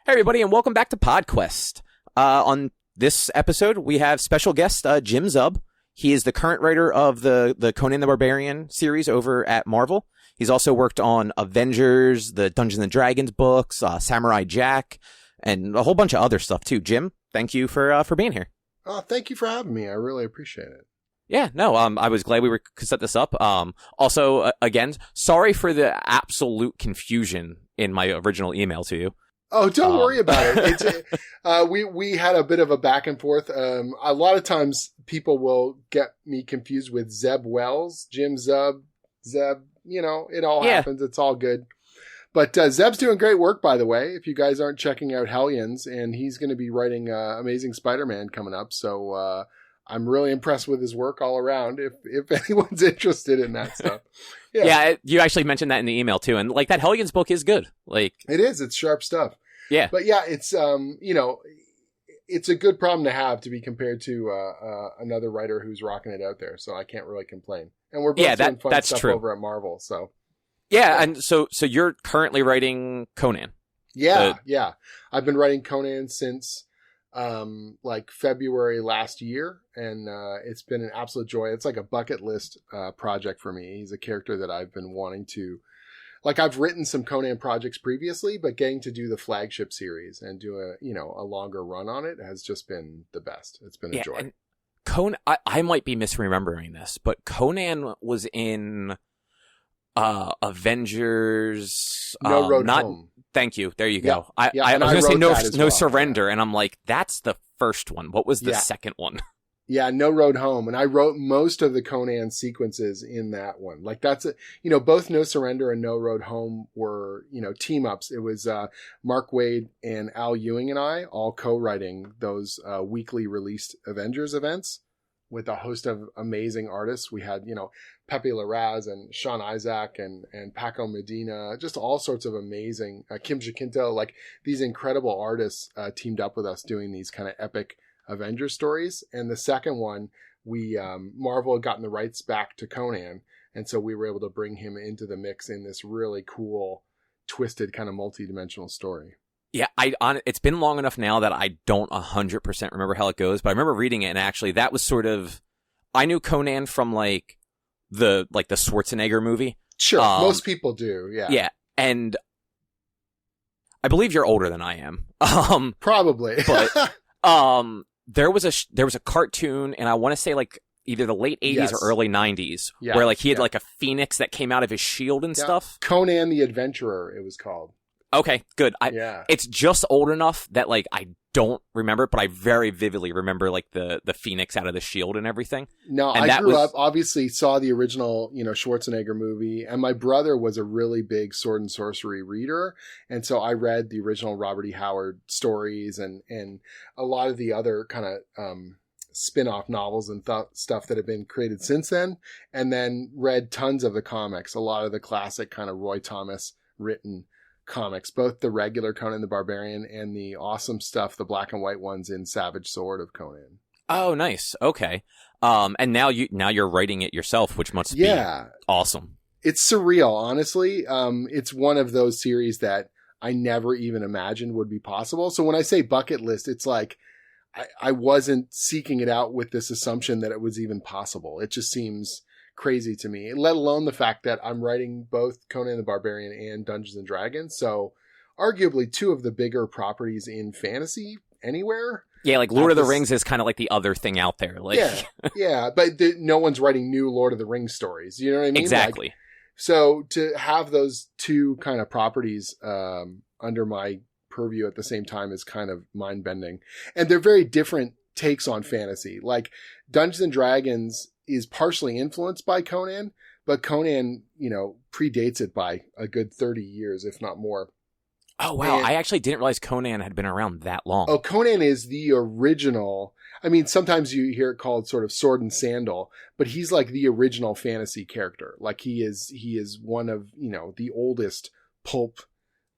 Hey, everybody, and welcome back to PodQuest. On this episode, we have special guest Jim Zub. He is the current writer of the Conan the Barbarian series over at Marvel. He's also worked on Avengers, the Dungeons and Dragons books, Samurai Jack, and a whole bunch of other stuff too. Jim, thank you for being here. Thank you for having me. I really appreciate it. Yeah, no, I was glad we could set this up. Also, again, sorry for the absolute confusion in my original email to you. Oh, don't worry about it. It's, we had a bit of a back and forth. A lot of times people will get me confused with Zeb Wells, Jim Zub, Zeb. You know, it all happens. It's all good. But Zeb's doing great work, by the way. If you guys aren't checking out Hellions, and he's going to be writing Amazing Spider-Man coming up. So I'm really impressed with his work all around. If anyone's interested in that stuff. Yeah, you actually mentioned that in the email too, and like that Hellions book is good. Like it is, it's sharp stuff. Yeah, but yeah, it's it's a good problem to have to be compared to another writer who's rocking it out there. So I can't really complain. And we're both doing fun stuff over at Marvel. So and so you're currently writing Conan. Yeah. I've been writing Conan since like February last year, and it's been an absolute joy. It's like a bucket list project for me. He's a character that I've been wanting to, like, I've written some Conan projects previously, but getting to do the flagship series and do a longer run on it has just been the best. It's been a joy. And Conan, I might be misremembering this, but Conan was in Avengers. No Road Home. Thank you. There you go. I was going to say No Surrender, and I'm like, that's the first one. What was the second one? Yeah, No Road Home. And I wrote most of the Conan sequences in that one. Like that's, both No Surrender and No Road Home were, team ups. It was Mark Waid and Al Ewing and I all co-writing those weekly released Avengers events with a host of amazing artists. We had, Pepe Larraz and Sean Isaac and Paco Medina, just all sorts of amazing, Kim Jacinto, like these incredible artists teamed up with us doing these kind of epic Avengers stories. And the second one, Marvel had gotten the rights back to Conan. And so we were able to bring him into the mix in this really cool, twisted kind of multi-dimensional story. Yeah, it's been long enough now that I don't 100% remember how it goes, but I remember reading it, and actually that was sort of, I knew Conan from like the Schwarzenegger movie. Sure, most people do, yeah. Yeah, and I believe you're older than I am. Probably. But there was a cartoon, and I want to say like either the late 80s or early 90s, where like he had like a phoenix that came out of his shield and stuff. Conan the Adventurer, it was called. Okay, good. It's just old enough that like I don't remember it, but I very vividly remember like the phoenix out of the shield and everything. No, and I grew up, obviously saw the original, Schwarzenegger movie, and my brother was a really big sword and sorcery reader, and so I read the original Robert E. Howard stories and a lot of the other kind of spin-off novels and stuff that have been created since then, and then read tons of the comics, a lot of the classic kind of Roy Thomas written comics, both the regular Conan the Barbarian and the awesome stuff, the black and white ones in Savage Sword of Conan. Oh, nice. Okay. And now you're writing it yourself, which must be awesome. It's surreal, honestly. It's one of those series that I never even imagined would be possible. So when I say bucket list, it's like I wasn't seeking it out with this assumption that it was even possible. It just seems crazy to me, let alone the fact that I'm writing both Conan the Barbarian and Dungeons and Dragons. So arguably two of the bigger properties in fantasy anywhere. Yeah, like Lord of the Rings is kind of like the other thing out there. Like, yeah, but no one's writing new Lord of the Rings stories. You know what I mean? Exactly. Like, so to have those two kind of properties under my purview at the same time is kind of mind-bending. And they're very different takes on fantasy. Like Dungeons and Dragons is partially influenced by Conan, but Conan, predates it by a good 30 years, if not more. Oh, wow. I actually didn't realize Conan had been around that long. Oh, Conan is the original. I mean, sometimes you hear it called sort of sword and sandal, but he's like the original fantasy character. Like he is one of, the oldest pulp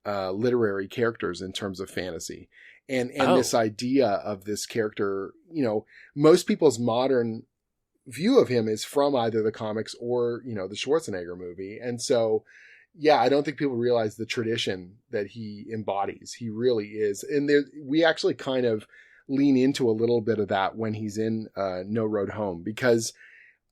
literary characters in terms of fantasy. And this idea of this character, most people's modern view of him is from either the comics or, the Schwarzenegger movie. And so, I don't think people realize the tradition that he embodies. He really is. And we actually kind of lean into a little bit of that when he's in No Road Home, because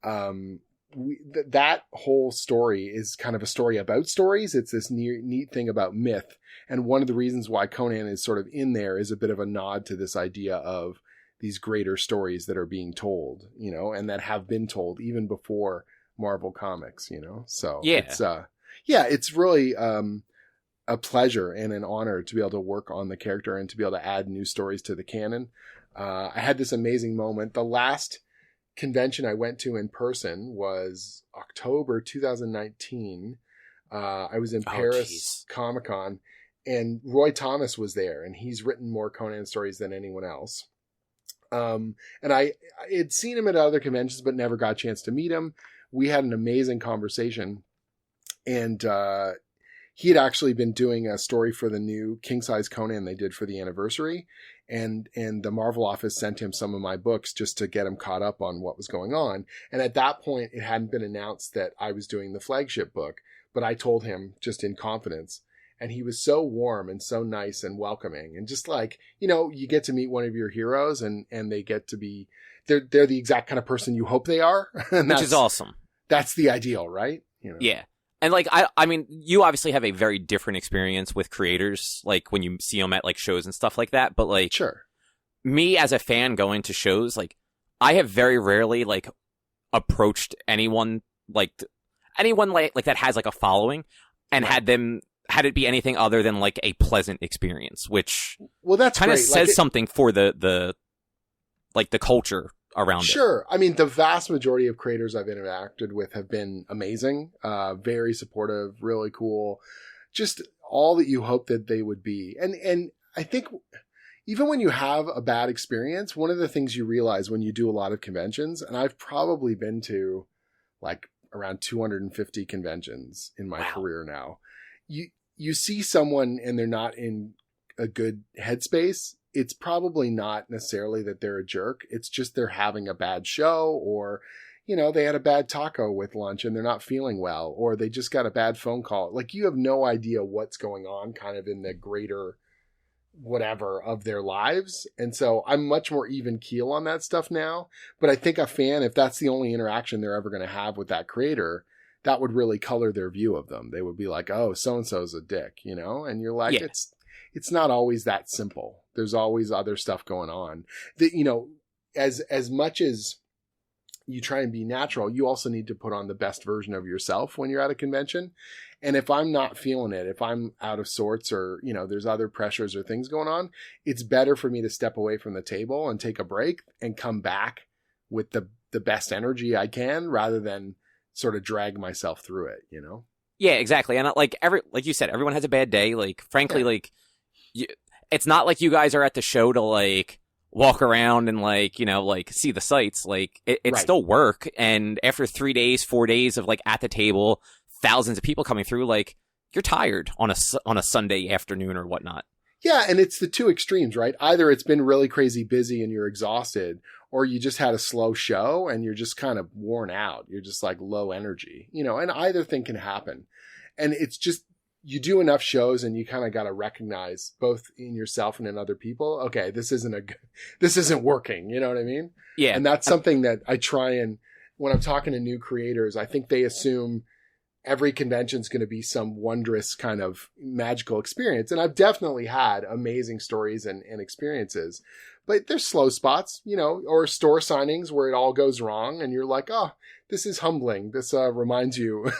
that whole story is kind of a story about stories. It's this neat thing about myth. And one of the reasons why Conan is sort of in there is a bit of a nod to this idea of these greater stories that are being told, and that have been told even before Marvel Comics, So it's really a pleasure and an honor to be able to work on the character and to be able to add new stories to the canon. I had this amazing moment. The last convention I went to in person was October 2019. I was in Paris Comic-Con, and Roy Thomas was there, and he's written more Conan stories than anyone else. And I had seen him at other conventions, but never got a chance to meet him. We had an amazing conversation, and he had actually been doing a story for the new King Size Conan they did for the anniversary. And the Marvel office sent him some of my books just to get him caught up on what was going on. And at that point, it hadn't been announced that I was doing the flagship book, but I told him just in confidence. And he was so warm and so nice and welcoming. And just like, you get to meet one of your heroes and they get to be, they're the exact kind of person you hope they are. And which is awesome. That's the ideal, right? Yeah. And like, I mean, you obviously have a very different experience with creators, like when you see them at like shows and stuff like that. But like, sure, me as a fan going to shows, like I have very rarely like approached anyone like that has like a following and had it be anything other than like a pleasant experience, which that's kind of great. says something for the culture around it. Sure. I mean, the vast majority of creators I've interacted with have been amazing, very supportive, really cool, just all that you hope that they would be. And I think even when you have a bad experience, one of the things you realize when you do a lot of conventions, and I've probably been to like around 250 conventions in my career now, you see someone and they're not in a good headspace. It's probably not necessarily that they're a jerk. It's just they're having a bad show, or, they had a bad taco with lunch and they're not feeling well, or they just got a bad phone call. Like, you have no idea what's going on kind of in the greater whatever of their lives. And so I'm much more even keel on that stuff now. But I think a fan, if that's the only interaction they're ever going to have with that creator, that would really color their view of them. They would be like, oh, so-and-so's a dick, and you're like, it's not always that simple. There's always other stuff going on that, as much as you try and be natural, you also need to put on the best version of yourself when you're at a convention. And if I'm not feeling it, if I'm out of sorts, or, there's other pressures or things going on, it's better for me to step away from the table and take a break and come back with the best energy I can, rather than sort of drag myself through it, Yeah, exactly. And like you said, everyone has a bad day. Like, frankly, it's not like you guys are at the show to like walk around and like, see the sights. Like, it's still work. And after 3 days, 4 days of like at the table, thousands of people coming through, like, you're tired on a Sunday afternoon or whatnot. Yeah. And it's the two extremes, right? Either it's been really crazy busy and you're exhausted, or you just had a slow show and you're just kind of worn out. You're just like low energy, and either thing can happen. And it's just, you do enough shows and you kind of got to recognize both in yourself and in other people, okay, this isn't working. You know what I mean? Yeah. And that's something that I try, and when I'm talking to new creators, I think they assume every convention is going to be some wondrous kind of magical experience. And I've definitely had amazing stories and experiences, but there's slow spots, or store signings where it all goes wrong and you're like, oh, this is humbling. This reminds you,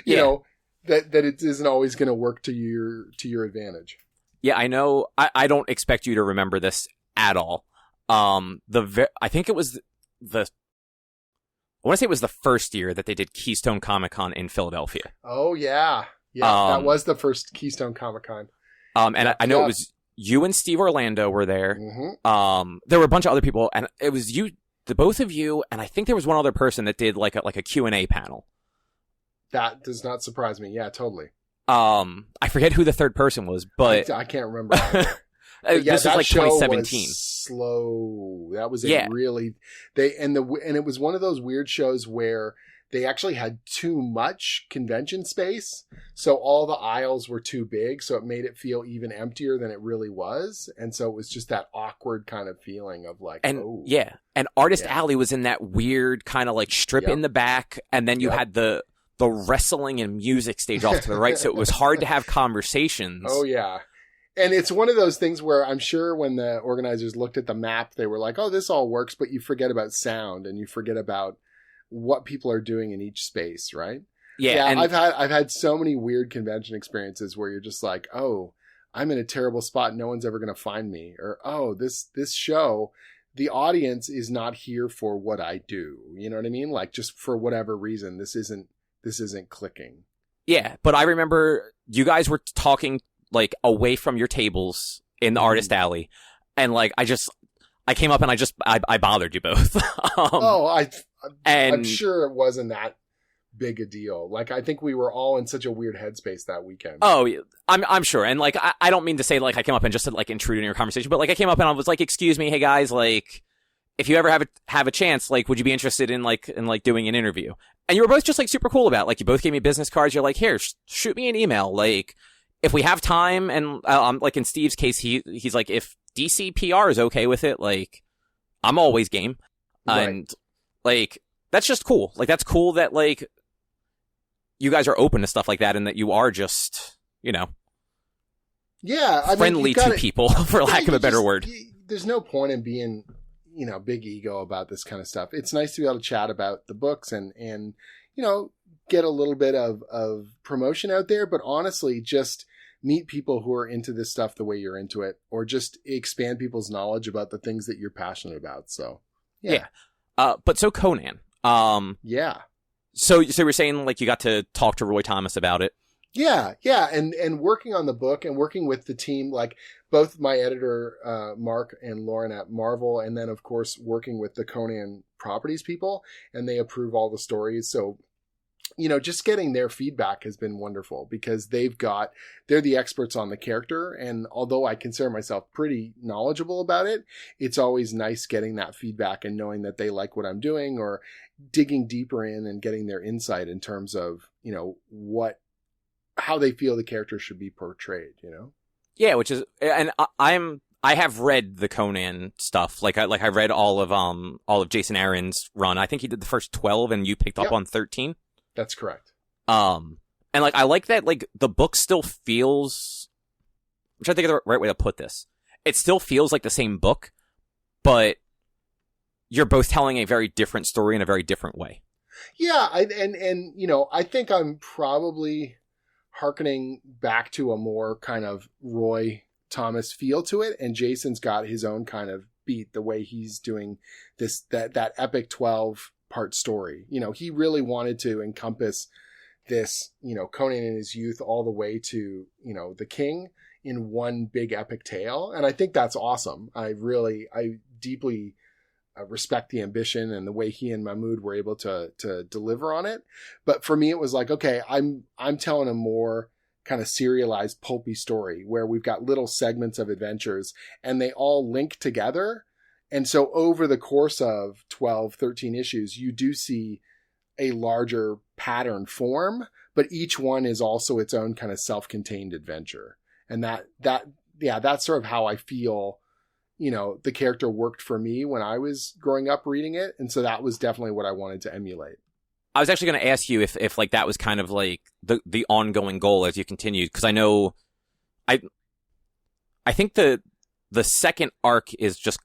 you know, that it isn't always going to work to your advantage. Yeah, I know. I don't expect you to remember this at all. I think it was I want to say it was the first year that they did Keystone Comic-Con in Philadelphia. Oh, yeah. Yeah, that was the first Keystone Comic-Con. And I know it was you and Steve Orlando were there. Mm-hmm. There were a bunch of other people, and it was you, the both of you, and I think there was one other person that did like a Q&A panel. That does not surprise me. Yeah, totally. I forget who the third person was, but I can't remember either. This was like 2017. Was slow. That was really and it was one of those weird shows where they actually had too much convention space. So all the aisles were too big. So it made it feel even emptier than it really was. And so it was just that awkward kind of feeling of like, and oh. yeah. And Artist Alley was in that weird kind of like strip in the back. And then you had the wrestling and music stage off to the right. So it was hard to have conversations. Oh, yeah. And it's one of those things where I'm sure when the organizers looked at the map, they were like, oh, this all works, but you forget about sound and you forget about what people are doing in each space, right? Yeah. And I've had so many weird convention experiences where you're just like, oh, I'm in a terrible spot. No one's ever going to find me. Or, oh, this show, the audience is not here for what I do. You know what I mean? Like just for whatever reason, this isn't clicking. Yeah. But I remember you guys were talking like away from your tables in the Artist Alley. And like, I came up and I bothered you both. I'm sure it wasn't that big a deal. Like, I think we were all in such a weird headspace that weekend. Oh, I'm sure. And like, I don't mean to say like I came up and just like intrude in your conversation, but like I came up and I was like, excuse me, hey guys, like if you ever have a chance, like, would you be interested in doing an interview? And you were both just like super cool about it. Like you both gave me business cards. You're like, here, shoot me an email. Like, if we have time, and like in Steve's case, he's like, if DCPR is okay with it, like, I'm always game. Right. And like, that's just cool. Like, that's cool that like you guys are open to stuff like that, and that you are just, friendly to people, for lack of a better word. There's no point in being, big ego about this kind of stuff. It's nice to be able to chat about the books and get a little bit of promotion out there, but honestly, just meet people who are into this stuff the way you're into it, or just expand people's knowledge about the things that you're passionate about. So, yeah. But so Conan, yeah. So we're saying like you got to talk to Roy Thomas about it. Yeah. And working on the book and working with the team, like both my editor, Mark and Lauren at Marvel, and then of course working with the Conan properties people, and they approve all the stories. So, just getting their feedback has been wonderful because they're the experts on the character. And although I consider myself pretty knowledgeable about it, it's always nice getting that feedback and knowing that they like what I'm doing, or digging deeper in and getting their insight in terms of, how they feel the character should be portrayed, Yeah, which is, and I have read the Conan stuff. Like I read all of Jason Aaron's run. I think he did the first 12 and you picked up on 13. That's correct. And like, I like that, like, the book still feels, I'm trying to think of the right way to put this. It still feels like the same book, but you're both telling a very different story in a very different way. Yeah. I think I'm probably hearkening back to a more kind of Roy Thomas feel to it. And Jason's got his own kind of beat, the way he's doing that epic 12-part story. He really wanted to encompass this, Conan in his youth all the way to, the king in one big epic tale. And I think that's awesome. I deeply respect the ambition and the way he and Mahmood were able to deliver on it. But for me, it was like, okay, I'm telling a more kind of serialized pulpy story where we've got little segments of adventures and they all link together. And so over the course of 12, 13 issues, you do see a larger pattern form, but each one is also its own kind of self-contained adventure. And that's sort of how I feel, the character worked for me when I was growing up reading it. And so that was definitely what I wanted to emulate. I was actually going to ask you if like that was kind of like the ongoing goal as you continued. Cause I know I think the second arc is just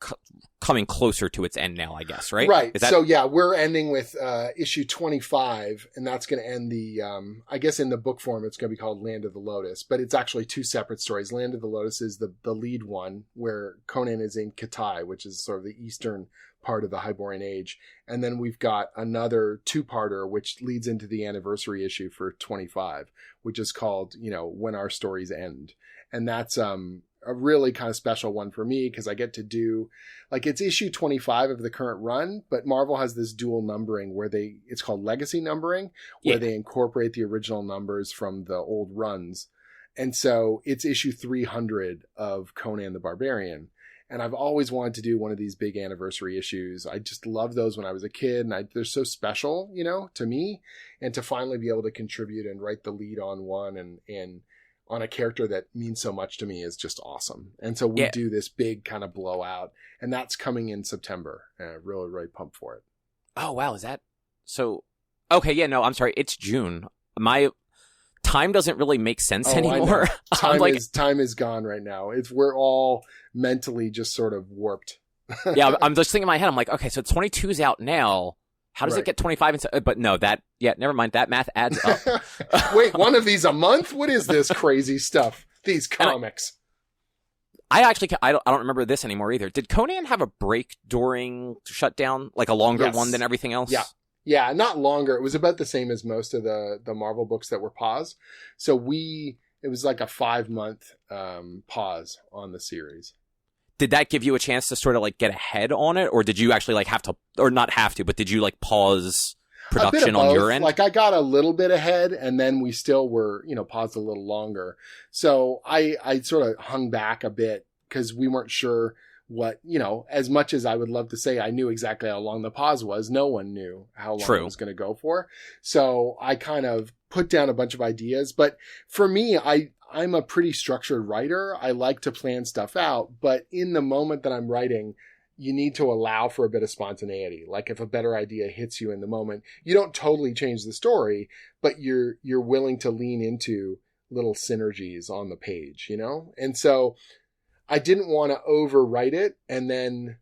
coming closer to its end now, I guess, right? Right. So yeah, we're ending with issue 25, and that's going to end the, I guess in the book form, it's going to be called Land of the Lotus, but it's actually two separate stories. Land of the Lotus is the lead one where Conan is in Kitai, which is sort of the eastern part of the Hyborian Age. And then we've got another two-parter, which leads into the anniversary issue for 25, which is called, When Our Stories End. And that's, a really kind of special one for me because I get to do, like, it's issue 25 of the current run, but Marvel has this dual numbering where it's called legacy numbering, where they incorporate the original numbers from the old runs. And so it's issue 300 of Conan the Barbarian. And I've always wanted to do one of these big anniversary issues. I just loved those when I was a kid, and they're so special, to me. And to finally be able to contribute and write the lead on one and on a character that means so much to me is just awesome. And so we do this big kind of blowout, and that's coming in September. And I'm really, really pumped for it. Oh, wow. Is that so? Okay. Yeah, no, I'm sorry. It's June. My time doesn't really make sense anymore. Time is gone right now. We're all mentally just sort of warped. Yeah. I'm just thinking in my head, I'm like, okay, so 22's out now. How does it get 25? But no, never mind. That math adds up. Wait, one of these a month? What is this crazy stuff? These comics. I don't remember this anymore either. Did Conan have a break during shutdown? Like a longer one than everything else? Yeah. Yeah, not longer. It was about the same as most of the Marvel books that were paused. So it was like a 5-month pause on the series. Did that give you a chance to sort of like get ahead on it, or did you actually like have to, or not have to, but did you like pause production on your end? Like I got a little bit ahead, and then we still were, paused a little longer. So I sort of hung back a bit because we weren't sure what, as much as I would love to say I knew exactly how long the pause was, no one knew how long it was going to go for. So I kind of put down a bunch of ideas. But for me, I'm a pretty structured writer. I like to plan stuff out, but in the moment that I'm writing, you need to allow for a bit of spontaneity. Like if a better idea hits you in the moment, you don't totally change the story, but you're willing to lean into little synergies on the page, And so I didn't want to overwrite it and then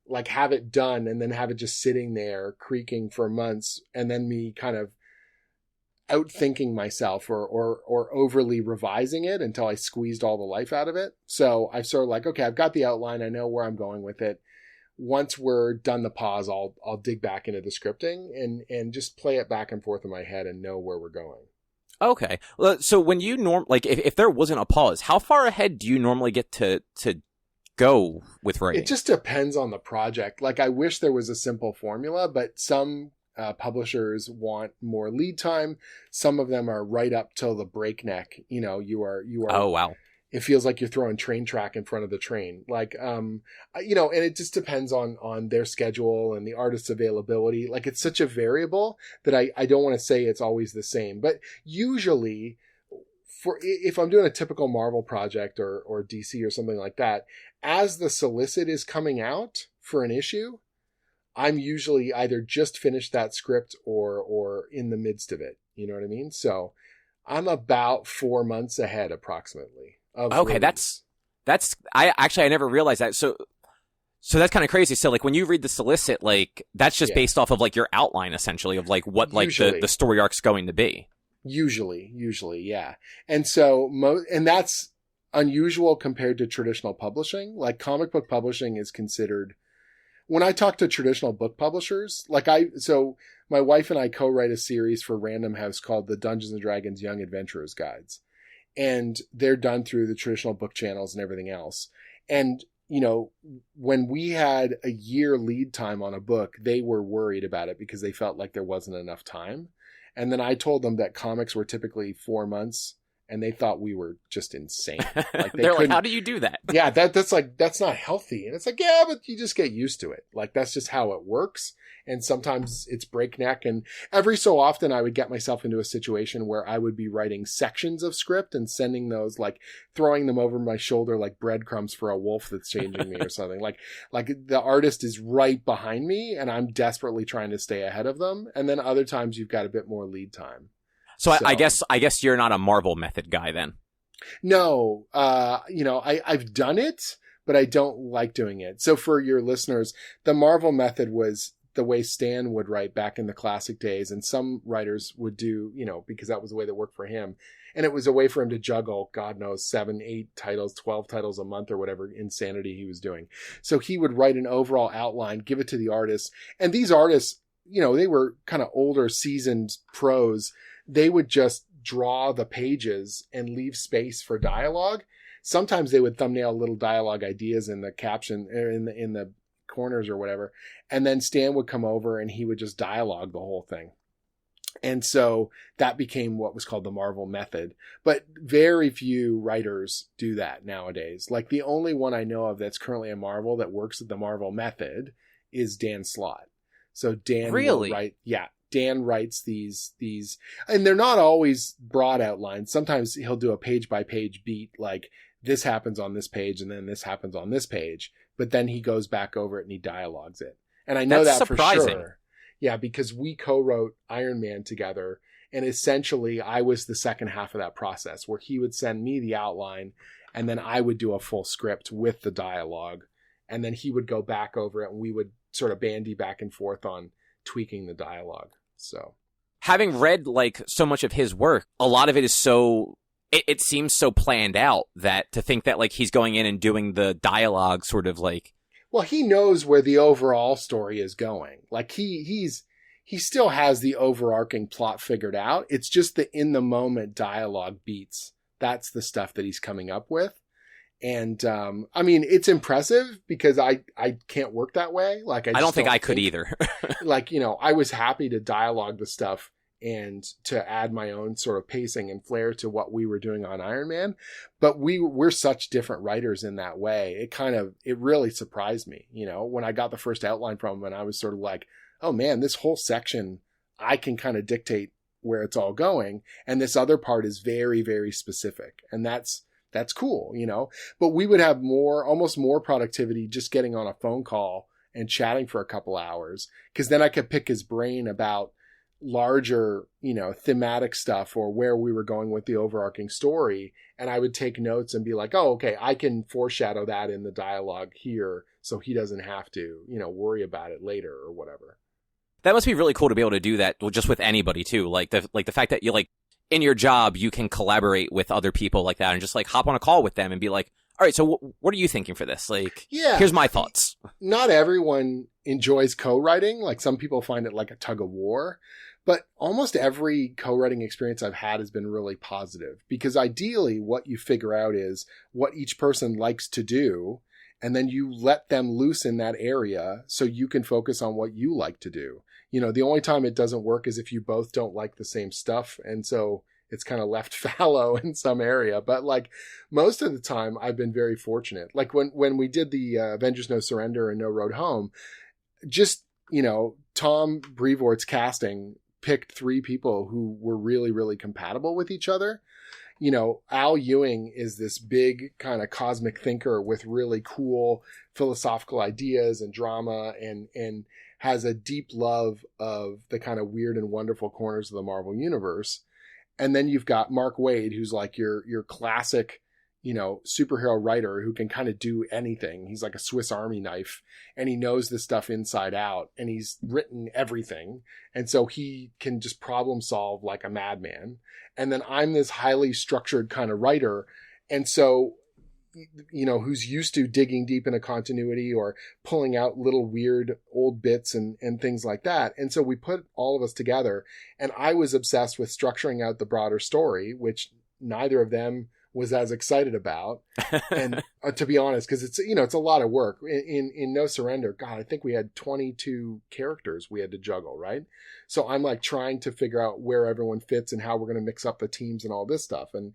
like have it done and then have it just sitting there creaking for months and then me kind of outthinking myself or overly revising it until I squeezed all the life out of it. So I sort of like, okay, I've got the outline. I know where I'm going with it. Once we're done the pause, I'll dig back into the scripting and just play it back and forth in my head and know where we're going. Okay. So when you if there wasn't a pause, how far ahead do you normally get to go with writing? It just depends on the project. Like I wish there was a simple formula, but some publishers want more lead time. Some of them are right up till the breakneck. You are. Oh, wow. It feels like you're throwing train track in front of the train. Like, and it just depends on their schedule and the artist's availability. Like it's such a variable that I don't want to say it's always the same, but usually if I'm doing a typical Marvel project or DC or something like that, as the solicit is coming out for an issue, I'm usually either just finished that script or in the midst of it. You know what I mean? So I'm about 4 months ahead approximately. Okay, that's I never realized that. So that's kind of crazy. So like when you read the solicit, like that's just based off of like your outline essentially of like what like the story arc's going to be. Usually, yeah. And so and that's unusual compared to traditional publishing. Like comic book publishing is considered, when I talk to traditional book publishers, so my wife and I co-write a series for Random House called the Dungeons and Dragons Young Adventurers Guides. And they're done through the traditional book channels and everything else. And, when we had a year lead time on a book, they were worried about it because they felt like there wasn't enough time. And then I told them that comics were typically 4 months, and they thought we were just insane. Like they're like, how do you do that? Yeah, that's not healthy. And it's like, yeah, but you just get used to it. Like that's just how it works. And sometimes it's breakneck. And every so often I would get myself into a situation where I would be writing sections of script and sending those, like throwing them over my shoulder like breadcrumbs for a wolf that's changing me or something. Like the artist is right behind me and I'm desperately trying to stay ahead of them. And then other times you've got a bit more lead time. So I guess you're not a Marvel method guy then. No, I've done it, but I don't like doing it. So for your listeners, the Marvel method was the way Stan would write back in the classic days. And some writers would do, because that was the way that worked for him. And it was a way for him to juggle, God knows, 7, 8 titles, 12 titles a month or whatever insanity he was doing. So he would write an overall outline, give it to the artists. And these artists, they were kind of older, seasoned pros. They would just draw the pages and leave space for dialogue. Sometimes they would thumbnail little dialogue ideas in the caption or in the corners or whatever. And then Stan would come over and he would just dialogue the whole thing. And so that became what was called the Marvel method. But very few writers do that nowadays. Like the only one I know of that's currently a Marvel that works at the Marvel method is Dan Slott. So Dan Really? will write, Dan writes these, and they're not always broad outlines. Sometimes he'll do a page by page beat, like this happens on this page and then this happens on this page. But then he goes back over it and he dialogues it. And I know That's that surprising. for sure. Yeah, because we co-wrote Iron Man together, and essentially I was the second half of that process where he would send me the outline and then I would do a full script with the dialogue, and then he would go back over it and we would sort of bandy back and forth on tweaking the dialogue. So having read like so much of his work, a lot of it is so it seems so planned out that to think that like he's going in and doing the dialogue sort of like, well, he knows where the overall story is going. Like he still has the overarching plot figured out. It's just the in the moment dialogue beats. That's the stuff that he's coming up with. And I mean, it's impressive because I can't work that way. Like I don't think I could either. Like, you know, I was happy to dialogue the stuff and to add my own sort of pacing and flair to what we were doing on Iron Man. But we're such different writers in that way. It really surprised me, you know, when I got the first outline from him and I was sort of like, oh man, this whole section, I can kind of dictate where it's all going. And this other part is very, very specific. And that's cool, you know, but we would have almost more productivity just getting on a phone call and chatting for a couple hours. Cause then I could pick his brain about larger, you know, thematic stuff or where we were going with the overarching story. And I would take notes and be like, oh, okay, I can foreshadow that in the dialogue here. So he doesn't have to, you know, worry about it later or whatever. That must be really cool to be able to do that just with anybody too. Like the fact that you like in your job, you can collaborate with other people like that and just like hop on a call with them and be like, all right, so what are you thinking for this? Like, yeah, here's my thoughts. Not everyone enjoys co-writing. Like some people find it like a tug of war. But almost every co-writing experience I've had has been really positive because ideally what you figure out is what each person likes to do. And then you let them loose in that area so you can focus on what you like to do. You know, the only time it doesn't work is if you both don't like the same stuff. And so it's kind of left fallow in some area. But like most of the time I've been very fortunate. Like when we did the Avengers No Surrender and No Road Home, just, you know, Tom Brevoort's casting picked 3 people who were really, really compatible with each other. You know, Al Ewing is this big kind of cosmic thinker with really cool philosophical ideas and drama and has a deep love of the kind of weird and wonderful corners of the Marvel universe. And then you've got Mark Waid, who's like your classic, you know, superhero writer who can kind of do anything. He's like a Swiss Army knife and he knows this stuff inside out and he's written everything. And so he can just problem solve like a madman. And then I'm this highly structured kind of writer. And so, you know, who's used to digging deep into continuity or pulling out little weird old bits and things like that. And so we put all of us together and I was obsessed with structuring out the broader story, which neither of them was as excited about. And to be honest, because it's, you know, it's a lot of work in No Surrender. God, I think we had 22 characters we had to juggle, right? So I'm like trying to figure out where everyone fits and how we're going to mix up the teams and all this stuff and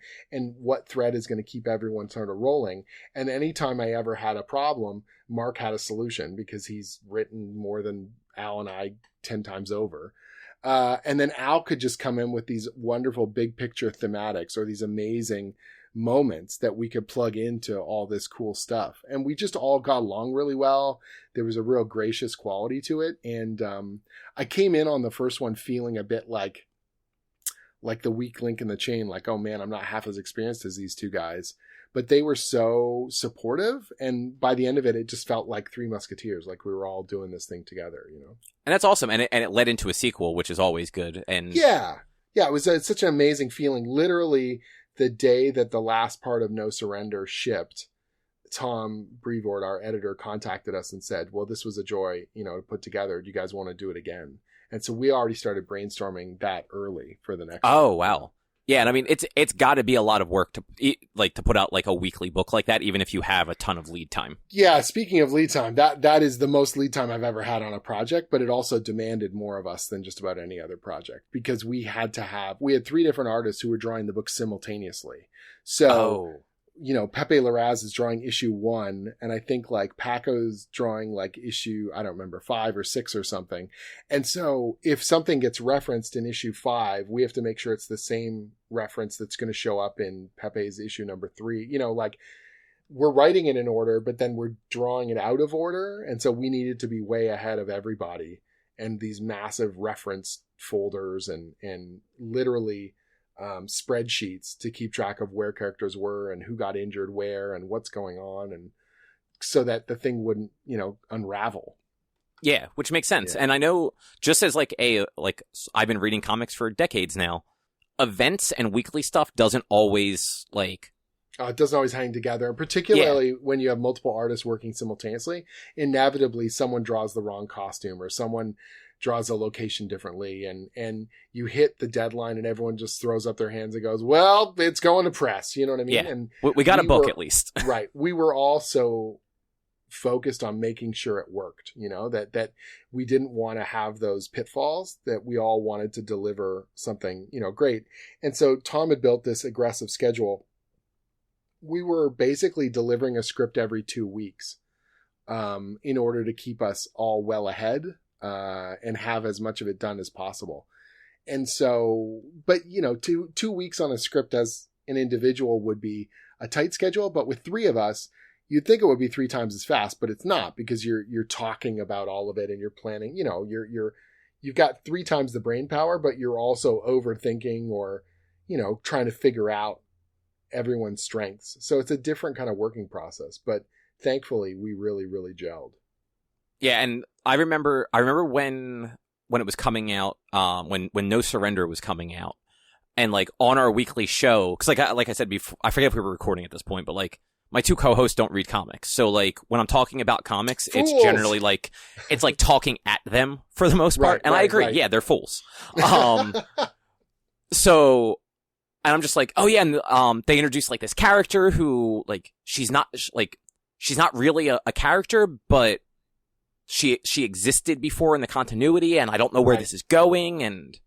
what thread is going to keep everyone sort of rolling. And anytime I ever had a problem, Mark had a solution because he's written more than Al and I 10 times over. And then Al could just come in with these wonderful big picture thematics or these amazing moments that we could plug into all this cool stuff. And we just all got along really well. There was a real gracious quality to it. And I came in on the first one feeling a bit like the weak link in the chain, like, oh man, I'm not half as experienced as these 2 guys. But they were so supportive. And by the end of it, it just felt like 3 Musketeers, like we were all doing this thing together, you know? And that's awesome. And it led into a sequel, which is always good. And yeah, it was such an amazing feeling. Literally the day that the last part of No Surrender shipped, Tom Brevoort, our editor, contacted us and said, well, this was a joy, you know, to put together. Do you guys want to do it again? And so we already started brainstorming that early for the next Oh, one. wow. Yeah, and I mean it's got to be a lot of work to put out like a weekly book like that, even if you have a ton of lead time. Yeah, speaking of lead time, that is the most lead time I've ever had on a project, but it also demanded more of us than just about any other project because we had 3 different artists who were drawing the book simultaneously. So, Pepe Larraz is drawing issue 1, and I think like Paco's drawing like issue, I don't remember, 5 or 6 or something. And so if something gets referenced in issue 5, we have to make sure it's the same reference that's going to show up in Pepe's issue number 3. Like we're writing it in order, but then we're drawing it out of order. And so we needed to be way ahead of everybody, and these massive reference folders and literally spreadsheets to keep track of where characters were and who got injured where and what's going on, and so that the thing wouldn't, unravel. Yeah, which makes sense. Yeah. And I know just as I've been reading comics for decades now, events and weekly stuff doesn't always it doesn't always hang together, and particularly when you have multiple artists working simultaneously. Inevitably, someone draws the wrong costume or someone draws a location differently, and you hit the deadline and everyone just throws up their hands and goes, well, it's going to press. You know what I mean? Yeah. And we got a book at least. Right. We were also focused on making sure it worked, that we didn't want to have those pitfalls, that we all wanted to deliver something, great. And so Tom had built this aggressive schedule. We were basically delivering a script every 2 weeks in order to keep us all well ahead and have as much of it done as possible. And so, but 2 weeks on a script as an individual would be a tight schedule, but with 3 of us, you'd think it would be 3 times as fast, but it's not, because you're talking about all of it and you're planning, you've got 3 times the brain power, but you're also overthinking or, trying to figure out everyone's strengths. So it's a different kind of working process, but thankfully we really, really gelled. Yeah, and I remember when it was coming out, when No Surrender was coming out, and on our weekly show, because like I said before, I forget if we were recording at this point, but my 2 co-hosts don't read comics, so when I'm talking about comics, fools. It's generally it's talking at them for the most part, and I agree, right. Yeah, they're fools. So, and I'm just oh yeah, and they introduced this character who she's not really a character, but she existed before in the continuity, and I don't know where this is going. And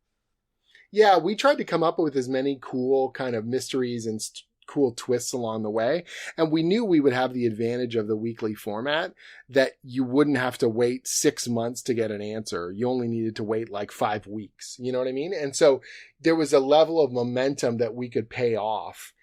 yeah, we tried to come up with as many cool kind of mysteries and cool twists along the way. And we knew we would have the advantage of the weekly format, that you wouldn't have to wait 6 months to get an answer. You only needed to wait 5 weeks. You know what I mean? And so there was a level of momentum that we could pay off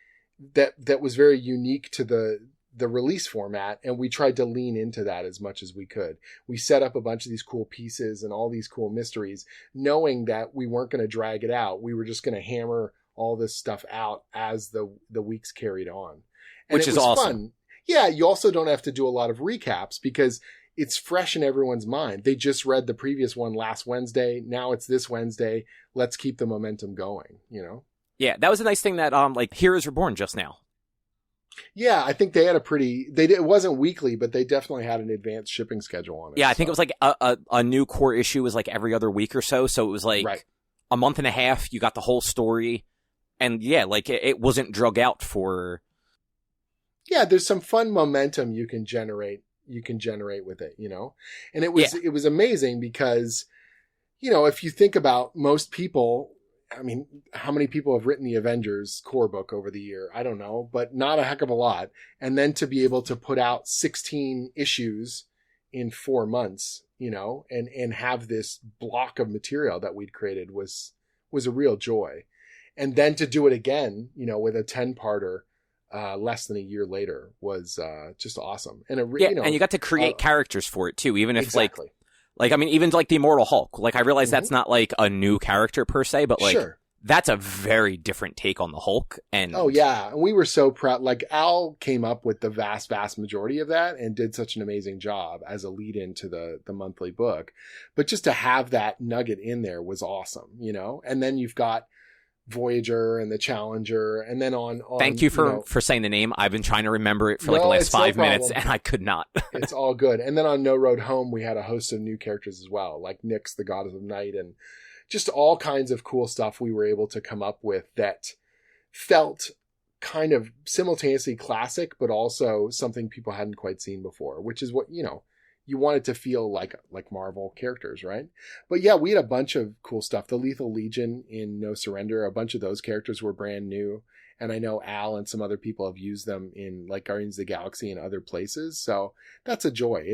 that was very unique to the release format, and we tried to lean into that as much as we could. We set up a bunch of these cool pieces and all these cool mysteries, knowing that we weren't going to drag it out. We were just going to hammer all this stuff out as the weeks carried on. And which is awesome. Fun. Yeah, you also don't have to do a lot of recaps because it's fresh in everyone's mind. They just read the previous one last Wednesday. Now it's this Wednesday. Let's keep the momentum going, Yeah, that was a nice thing that Heroes Reborn just now. Yeah, I think they had it wasn't weekly, but they definitely had an advanced shipping schedule on it. Yeah, I think it was a new core issue was every other week or so. So it was right. A month and a half. You got the whole story. And yeah, it wasn't drug out for. Yeah, there's some fun momentum you can generate with it, and it was amazing because, if you think about most people, I mean, how many people have written the Avengers core book over the year? I don't know, but not a heck of a lot. And then to be able to put out 16 issues in 4 months, and have this block of material that we'd created was a real joy. And then to do it again, with a 10-parter, less than a year later was just awesome. And and you got to create characters for it too, even if exactly. Even the Immortal Hulk. I realize that's not a new character per se, but sure. That's a very different take on the Hulk. And oh yeah, we were so proud. Al came up with the vast majority of that and did such an amazing job as a lead into the monthly book. But just to have that nugget in there was awesome, And then you've got Voyager and the Challenger, and then on thank you for saying the name. I've been trying to remember it for the last 5 minutes and I could not. It's all good. And then on No Road Home we had a host of new characters as well, like Nyx, the Goddess of Night, and just all kinds of cool stuff we were able to come up with that felt kind of simultaneously classic, but also something people hadn't quite seen before, which is what, you want it to feel like Marvel characters, right? But yeah, we had a bunch of cool stuff. The Lethal Legion in No Surrender, a bunch of those characters were brand new. And I know Al and some other people have used them in like Guardians of the Galaxy and other places. So that's a joy.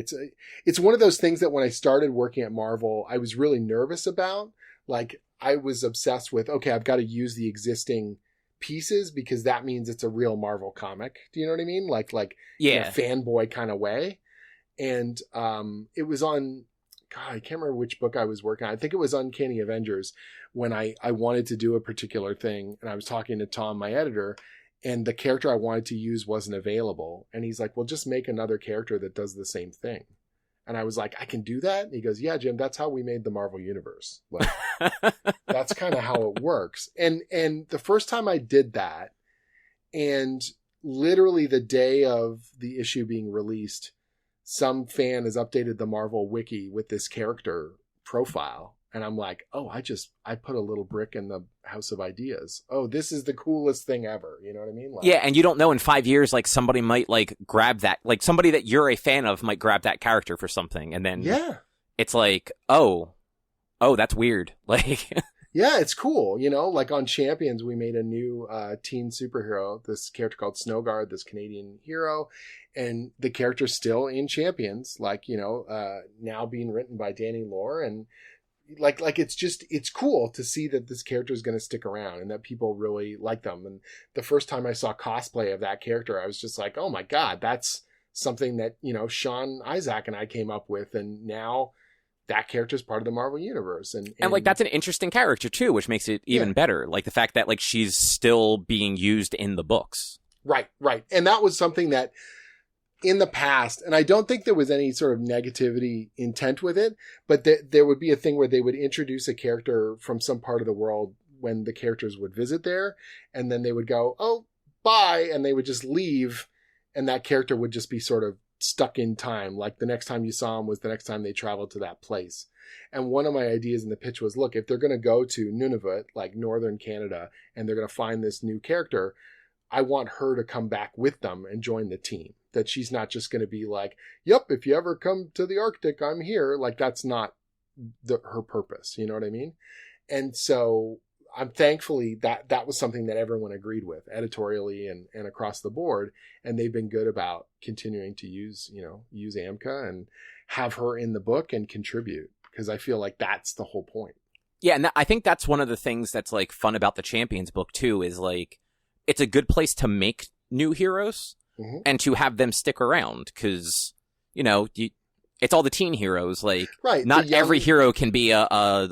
It's one of those things that when I started working at Marvel, I was really nervous about. Like I was obsessed with, okay, I've got to use the existing pieces because that means it's a real Marvel comic. Do you know what I mean? Like in a fanboy kind of way. And it was on, God, I can't remember which book I was working on. I think it was Uncanny Avengers when I wanted to do a particular thing. And I was talking to Tom, my editor, and the character I wanted to use wasn't available. And he's like, well, just make another character that does the same thing. And I was like, I can do that? And he goes, yeah, Jim, that's how we made the Marvel Universe. Like, that's kind of how it works. And the first time I did that, and literally the day of the issue being released, some fan has updated the Marvel wiki with this character profile. And I'm like, oh, I put a little brick in the house of ideas. Oh, this is the coolest thing ever. You know what I mean? Like, yeah. And you don't know in 5 years, like somebody might like grab that, like somebody that you're a fan of might grab that character for something. And then it's like, oh, that's weird. Like, yeah, it's cool. Like on Champions, we made a new teen superhero, this character called Snowguard, this Canadian hero. And the character's still in Champions, like, now being written by Danny Lore. And like it's cool to see that this character is going to stick around and that people really like them. And the first time I saw cosplay of that character, I was just like, oh my God, that's something that, Sean Isaac and I came up with. And now that character is part of the Marvel Universe. And like, that's an interesting character too, which makes it even better. Like the fact that like she's still being used in the books. Right. And that was something that in the past, and I don't think there was any sort of negativity intent with it, but there would be a thing where they would introduce a character from some part of the world when the characters would visit there, and then they would go, oh, bye, and they would just leave, and that character would just be sort of stuck in time. Like the next time you saw him was the next time they traveled to that place. And one of my ideas in the pitch was, look, if they're going to go to Nunavut, like northern Canada, and they're going to find this new character, I want her to come back with them and join the team. That she's not just going to be like, yep, if you ever come to the Arctic, I'm here. Like that's not her purpose. You know what I mean? And so I'm thankfully that was something that everyone agreed with editorially and across the board. And they've been good about continuing to use Amka and have her in the book and contribute, because I feel like that's the whole point. Yeah. And I think that's one of the things that's like fun about the Champions book too, is like, it's a good place to make new heroes. Mm-hmm. And to have them stick around, because it's all the teen heroes. Like, right, not every hero can be a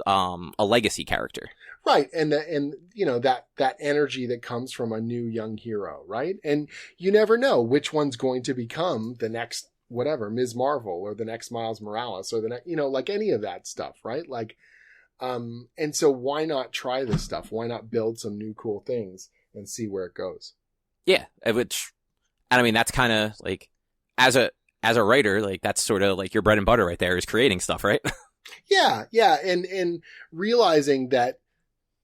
legacy character, right? And that energy that comes from a new young hero, right? And you never know which one's going to become the next whatever Ms. Marvel or the next Miles Morales or the next, like any of that stuff, right? Like, and so why not try this stuff? Why not build some new cool things and see where it goes? Yeah, which. And I mean, that's kind of like, as a writer, like that's sort of like your bread and butter right there is creating stuff, right? Yeah. And realizing that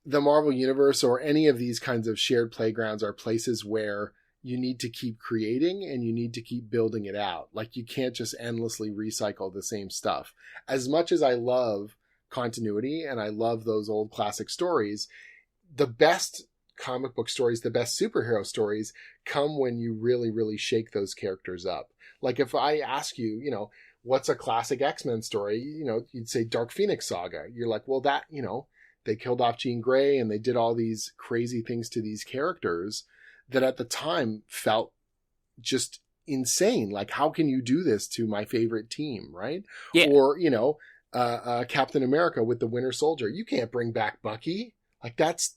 the Marvel Universe or any of these kinds of shared playgrounds are places where you need to keep creating and you need to keep building it out. Like you can't just endlessly recycle the same stuff. As much as I love continuity and I love those old classic stories, the best comic book stories, the best superhero stories come when you really, really shake those characters up. Like if I ask you, what's a classic X-Men story? You'd say Dark Phoenix Saga. You're like, well, that, they killed off Jean Grey and they did all these crazy things to these characters that at the time felt just insane. Like, how can you do this to my favorite team? Right. Yeah. Or, Captain America with the Winter Soldier. You can't bring back Bucky. Like that's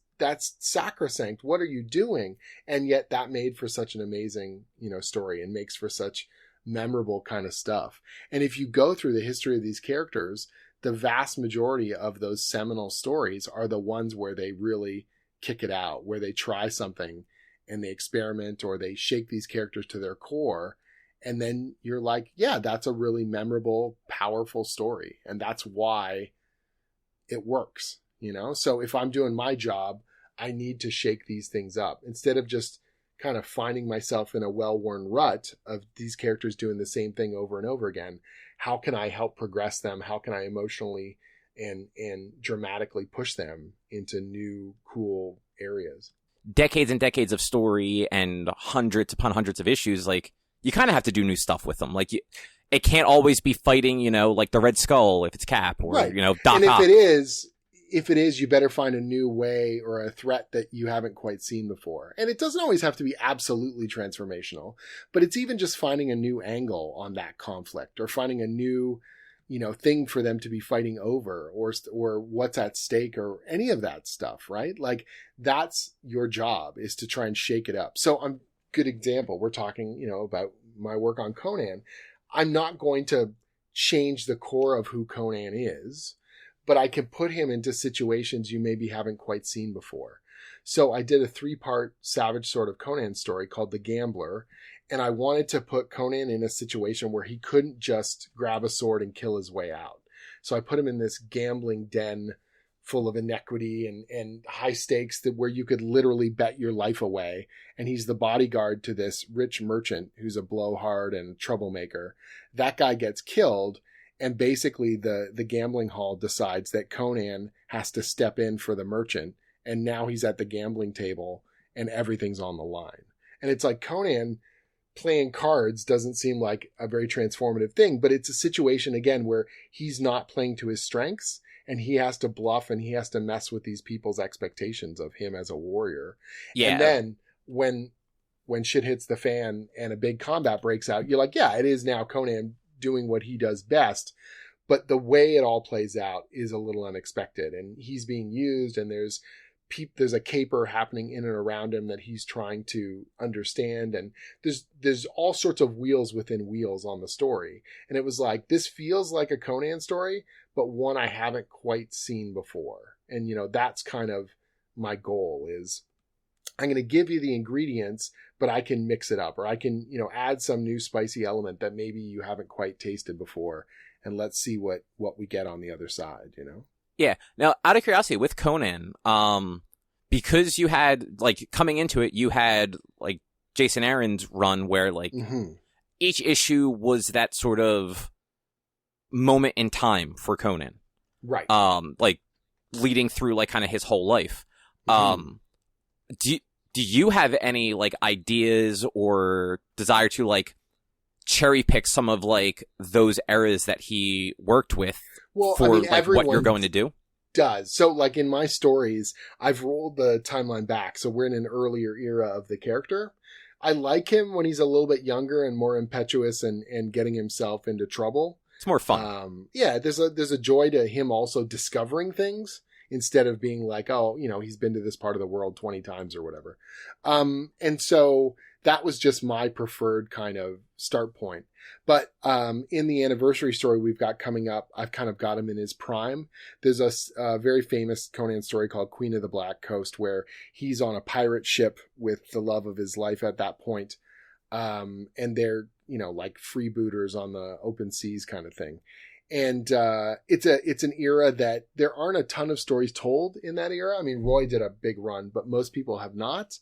sacrosanct. What are you doing? And yet that made for such an amazing, story and makes for such memorable kind of stuff. And if you go through the history of these characters, the vast majority of those seminal stories are the ones where they really kick it out, where they try something and they experiment or they shake these characters to their core. And then you're like, yeah, that's a really memorable, powerful story. And that's why it works. So if I'm doing my job, I need to shake these things up instead of just kind of finding myself in a well-worn rut of these characters doing the same thing over and over again. How can I help progress them? How can I emotionally and dramatically push them into new, cool areas? Decades and decades of story and hundreds upon hundreds of issues, like, you kind of have to do new stuff with them. Like, it can't always be fighting, like the Red Skull if it's Cap, or, right. Doc and Ock. If it is, you better find a new way or a threat that you haven't quite seen before. And it doesn't always have to be absolutely transformational, but it's even just finding a new angle on that conflict, or finding a new, thing for them to be fighting over, or what's at stake, or any of that stuff, right? Like, that's your job, is to try and shake it up. So good example. We're talking, about my work on Conan. I'm not going to change the core of who Conan is, but I can put him into situations you maybe haven't quite seen before. So I did a 3-part Savage Sword of Conan story called The Gambler, and I wanted to put Conan in a situation where he couldn't just grab a sword and kill his way out. So I put him in this gambling den full of inequity and high stakes, where you could literally bet your life away. And he's the bodyguard to this rich merchant who's a blowhard and troublemaker. That guy gets killed, and basically the gambling hall decides that Conan has to step in for the merchant, and now he's at the gambling table and everything's on the line. And it's like, Conan playing cards doesn't seem like a very transformative thing, but it's a situation, again, where he's not playing to his strengths, and he has to bluff, and he has to mess with these people's expectations of him as a warrior. Yeah. And then when shit hits the fan and a big combat breaks out, you're like, yeah, it is now Conan doing what he does best. But the way it all plays out is a little unexpected, and he's being used, and there's a caper happening in and around him that he's trying to understand, and there's all sorts of wheels within wheels on the story. And it was like, this feels like a Conan story, but one I haven't quite seen before. And that's kind of my goal, is I'm going to give you the ingredients, but I can mix it up, or I can add some new spicy element that maybe you haven't quite tasted before, and let's see what we get on the other side. Yeah. Now, out of curiosity, with Conan, because you had, like, coming into it, you had, like, Jason Aaron's run where, like, each issue was that sort of moment in time for Conan. Right. Like, leading through, like, kind of his whole life. Do you have any, like, ideas or desire to, like, cherry pick some of, like, those eras that he worked with like, what you're going to do? Does. So, like, in my stories, I've rolled the timeline back, so we're in an earlier era of the character. I like him when he's a little bit younger and more impetuous and getting himself into trouble. It's more fun. Yeah, there's a joy to him also discovering things, instead of being like, oh, he's been to this part of the world 20 times or whatever. And so that was just my preferred kind of start point. But in the anniversary story we've got coming up, I've kind of got him in his prime. There's a very famous Conan story called Queen of the Black Coast, where he's on a pirate ship with the love of his life at that point. And they're, like freebooters on the open seas kind of thing. And it's an era that there aren't a ton of stories told in that era. I mean, Roy did a big run, but most people have not.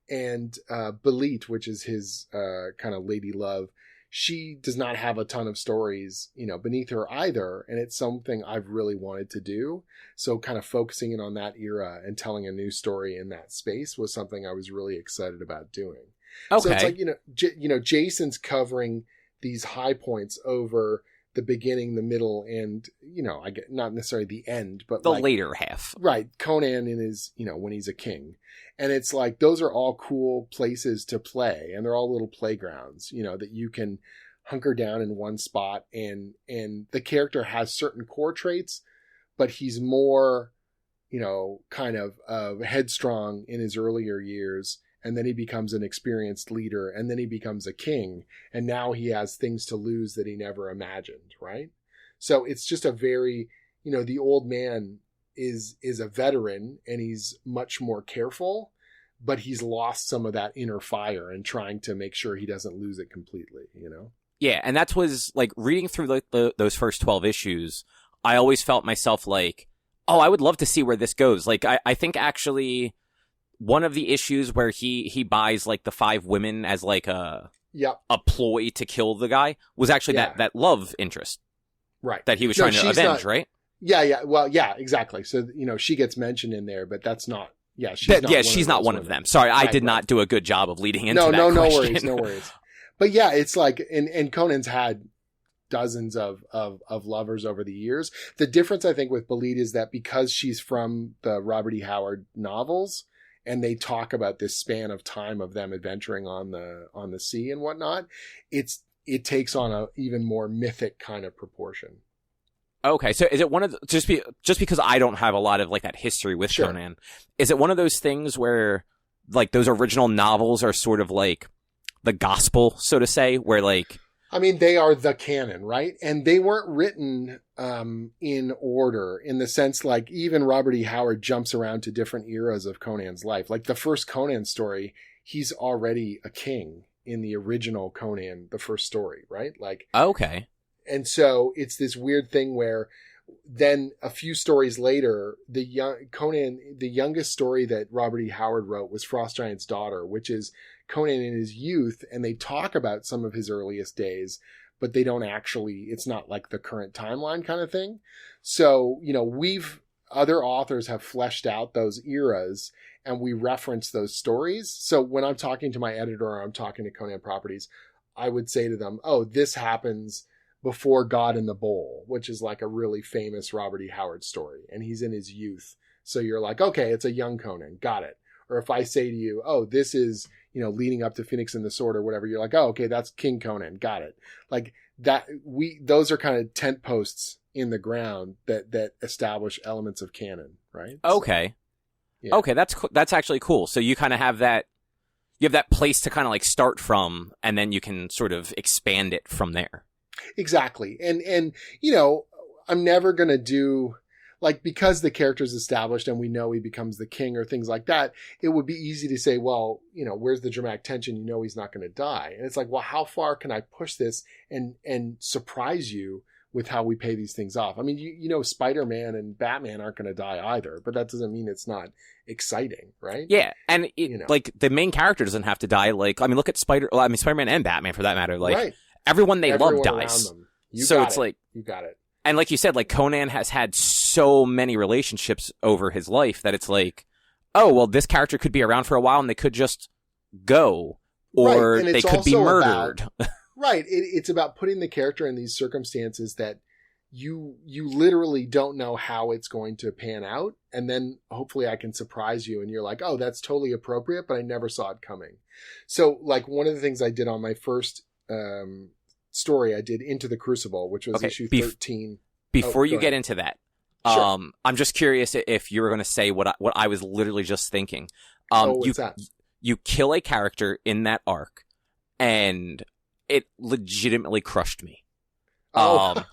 And Belit, which is his kind of lady love, she does not have a ton of stories, beneath her either. And it's something I've really wanted to do. So kind of focusing in on that era and telling a new story in that space was something I was really excited about doing. Okay. So it's like, Jason's covering these high points over the beginning, the middle, and, I get not necessarily the end, but the later half. Right. Conan in his, when he's a king. And it's like, those are all cool places to play. And they're all little playgrounds, that you can hunker down in one spot. And the character has certain core traits, but he's more, kind of headstrong in his earlier years. And then he becomes an experienced leader, and then he becomes a king. And now he has things to lose that he never imagined, right? So it's just a very, the old man is a veteran, and he's much more careful, but he's lost some of that inner fire and trying to make sure he doesn't lose it completely, Yeah, and that was, like, reading through those first 12 issues, I always felt myself like, oh, I would love to see where this goes. Like, I think actually one of the issues where he buys like the 5 women as like a ploy to kill the guy was actually that love interest. Right. That he was trying to avenge, right? Yeah. Well, yeah, exactly. So, she gets mentioned in there, but that's not, she's not one of them. Sorry, I did not do a good job of leading into that question. No worries. But yeah, it's like, and Conan's had dozens of lovers over the years. The difference, I think, with Belit is that because she's from the Robert E. Howard novels, and they talk about this span of time of them adventuring on the sea and whatnot, it takes on a even more mythic kind of proportion. Okay, so is it one of just because I don't have a lot of like that history with Conan, is it one of those things where like those original novels are sort of like the gospel, so to say, where like, I mean, they are the canon, right? And they weren't written in order, in the sense like even Robert E. Howard jumps around to different eras of Conan's life. Like the first Conan story, he's already a king in the original Conan, the first story, right? Like, okay. And so it's this weird thing where then a few stories later, the youngest story that Robert E. Howard wrote was Frost Giant's Daughter, which is Conan in his youth. And they talk about some of his earliest days, but they don't actually, it's not like the current timeline kind of thing. So, other authors have fleshed out those eras and we reference those stories. So when I'm talking to my editor or I'm talking to Conan Properties, I would say to them, oh, this happens before God in the Bowl, which is like a really famous Robert E. Howard story. And he's in his youth. So you're like, okay, it's a young Conan. Got it. Or if I say to you, oh, this is, leading up to Phoenix and the Sword or whatever, you're like, oh, okay, that's King Conan. Got it. Like that, those are kind of tent posts in the ground that establish elements of canon, right? Okay. So, okay. That's actually cool. So you kind of have that, you have that place to kind of like start from, and then you can sort of expand it from there. Exactly. And I'm never going to do like, because the character's established and we know he becomes the king or things like that, it would be easy to say, well, where's the dramatic tension? He's not going to die. And it's like, well, how far can I push this and surprise you with how we pay these things off? I mean, Spider-Man and Batman aren't going to die either, but that doesn't mean it's not exciting, right? Yeah. And like the main character doesn't have to die. Like, I mean, look at Spider-Man and Batman for that matter. Like, right. Everyone love dies. You got it. And like you said, like Conan has had so many relationships over his life that it's like, oh, well, this character could be around for a while and they could just go, or right. They could be murdered. Right. It's about putting the character in these circumstances that you literally don't know how it's going to pan out. And then hopefully I can surprise you and you're like, oh, that's totally appropriate, but I never saw it coming. So like one of the things I did on my first story, I did Into the Crucible, which was issue 13. Before you get into that, sure. I'm just curious if you were going to say what I was literally just thinking. What's that? You kill a character in that arc, and it legitimately crushed me. Oh.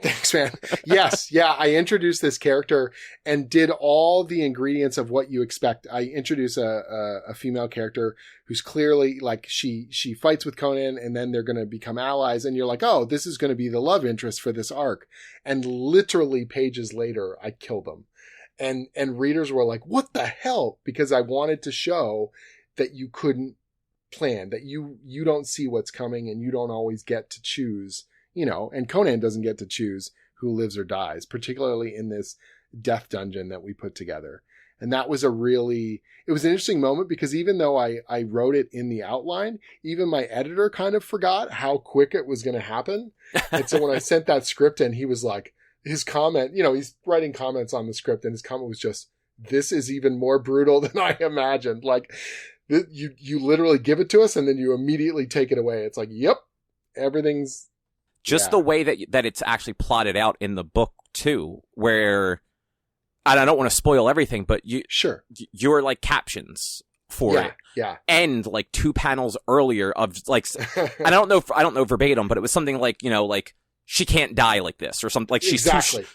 Thanks, man. Yes. Yeah. I introduced this character and did all the ingredients of what you expect. I introduce a female character who's clearly like she fights with Conan and then they're going to become allies. And you're like, oh, this is going to be the love interest for this arc. And literally pages later, I kill them. And readers were like, what the hell? Because I wanted to show that you couldn't plan, that you don't see what's coming and you don't always get to choose. And Conan doesn't get to choose who lives or dies, particularly in this death dungeon that we put together. And that was it was an interesting moment because even though I wrote it in the outline, even my editor kind of forgot how quick it was going to happen. And so when I sent that script in, he was like, his comment, he's writing comments on the script and his comment was just, this is even more brutal than I imagined. Like you literally give it to us and then you immediately take it away. It's like, yep, everything's, just the way that it's actually plotted out in the book too, where, and I don't want to spoil everything, but you're like captions for it. Yeah. And like 2 panels earlier of like, and I don't know verbatim, but it was something like, like she can't die like this or something, like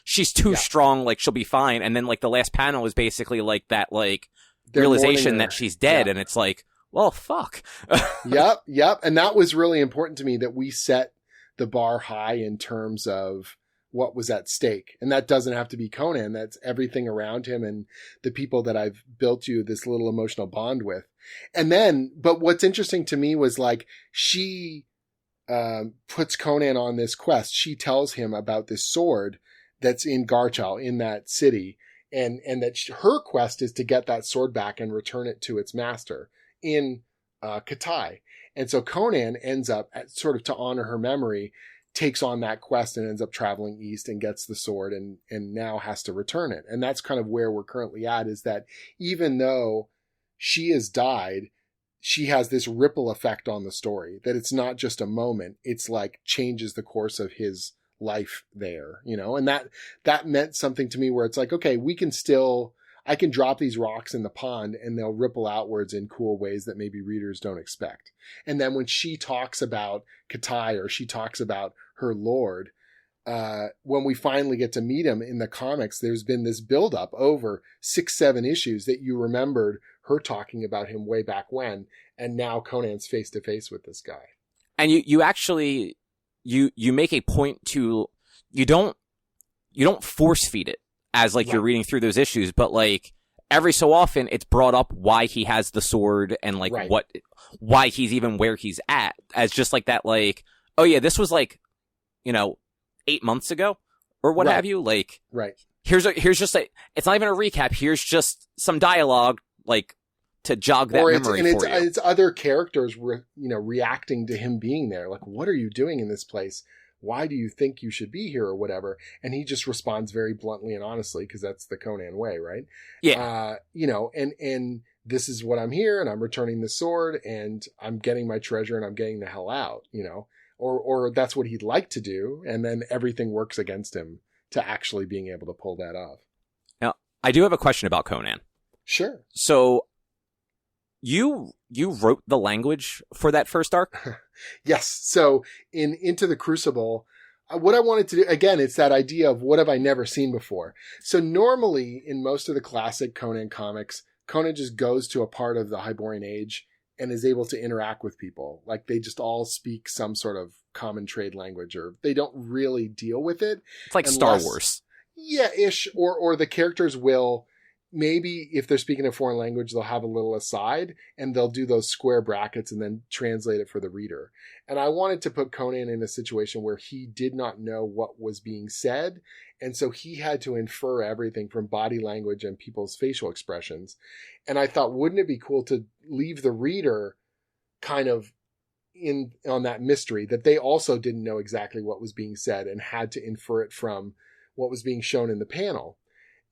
she's too strong, like she'll be fine. And then like the last panel is basically like that, like realization that she's dead. And it's like, well, fuck. Yep. And that was really important to me that we set the bar high in terms of what was at stake. And that doesn't have to be Conan. That's everything around him and the people that I've built you this little emotional bond with. And then, but what's interesting to me was like, she puts Conan on this quest. She tells him about this sword that's in Garchal, in that city. And that her quest is to get that sword back and return it to its master in Katai. And so Conan ends up, sort of to honor her memory, takes on that quest and ends up traveling east and gets the sword and now has to return it. And that's kind of where we're currently at, is that even though she has died, she has this ripple effect on the story, that it's not just a moment. It's like changes the course of his life there, you know, and that meant something to me, where it's like, okay, I can drop these rocks in the pond and they'll ripple outwards in cool ways that maybe readers don't expect. And then when she talks about Katai, or she talks about her lord, when we finally get to meet him in the comics, there's been this buildup over 6-7 issues that you remembered her talking about him way back when, and now Conan's face to face with this guy. And you actually, you make a point to, you don't force feed it as like, right, you're reading through those issues, but like every so often it's brought up why he has the sword and like, right, why he's even where he's at, as just like that, like, oh yeah, this was like, 8 months ago or what, right, have you, like, right. Here's just it's not even a recap. Here's just some dialogue, like, to jog that memory for you. It's other characters, reacting to him being there. Like, what are you doing in this place? Why do you think you should be here, or whatever? And he just responds very bluntly and honestly, because that's the Conan way, right? Yeah. And this is what I'm here, and I'm returning the sword, and I'm getting my treasure, and I'm getting the hell out, or that's what he'd like to do. And then everything works against him to actually being able to pull that off. Now, I do have a question about Conan. Sure. So you wrote the language for that first arc? Yes. So in Into the Crucible, what I wanted to do, again, it's that idea of what have I never seen before. So normally in most of the classic Conan comics, Conan just goes to a part of the Hyborian Age and is able to interact with people. Like, they just all speak some sort of common trade language, or they don't really deal with it. It's like Star Wars. Yeah, ish. Or the characters will, maybe if they're speaking a foreign language, they'll have a little aside and they'll do those square brackets and then translate it for the reader. And I wanted to put Conan in a situation where he did not know what was being said. And so he had to infer everything from body language and people's facial expressions. And I thought, wouldn't it be cool to leave the reader kind of on that mystery, that they also didn't know exactly what was being said and had to infer it from what was being shown in the panel.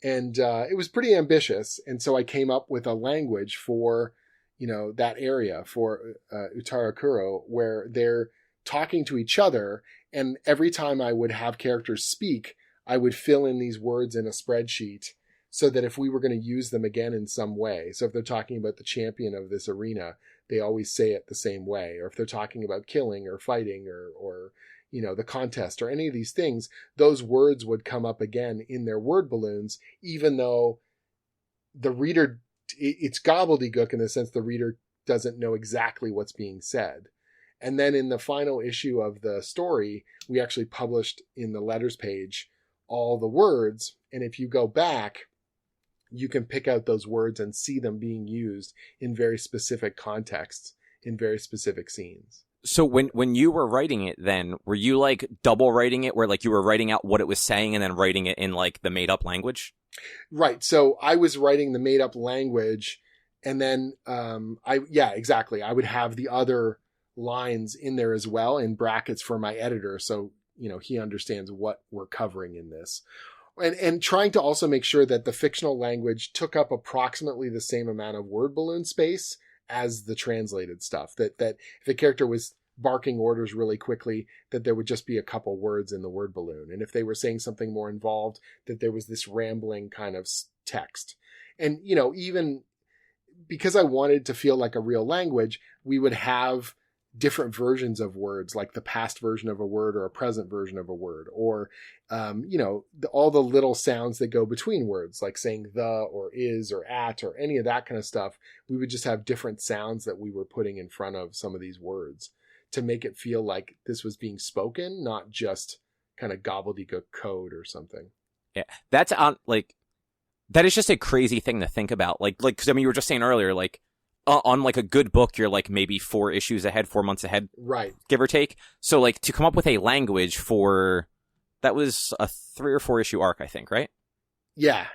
And it was pretty ambitious. And so I came up with a language for, that area, for Utarakuro, where they're talking to each other. And every time I would have characters speak, I would fill in these words in a spreadsheet so that if we were going to use them again in some way. So if they're talking about the champion of this arena, they always say it the same way. Or if they're talking about killing or fighting or the contest or any of these things, those words would come up again in their word balloons, even though the reader, it's gobbledygook in the sense the reader doesn't know exactly what's being said. And then in the final issue of the story, we actually published in the letters page all the words. And if you go back, you can pick out those words and see them being used in very specific contexts, in very specific scenes. So when you were writing it then, were you like double writing it, where like you were writing out what it was saying and then writing it in like the made up language? Right. So I was writing the made up language, and then exactly. I would have the other lines in there as well in brackets for my editor. So, he understands what we're covering in this. And trying to also make sure that the fictional language took up approximately the same amount of word balloon space as the translated stuff, that if a character was barking orders really quickly, that there would just be a couple words in the word balloon. And if they were saying something more involved, that there was this rambling kind of text. And, even because I wanted to feel like a real language, we would have different versions of words, like the past version of a word or a present version of a word, or, all the little sounds that go between words, like saying the or is or at or any of that kind of stuff. We would just have different sounds that we were putting in front of some of these words to make it feel like this was being spoken, not just kind of gobbledygook code or something. Yeah, that's on like that is just a crazy thing to think about. Like because I mean, you were just saying earlier, like on like a good book, you're like maybe 4 issues ahead, 4 months ahead, right? Give or take. So like to come up with a language for that was a 3 or 4 issue arc, I think, right? Yeah.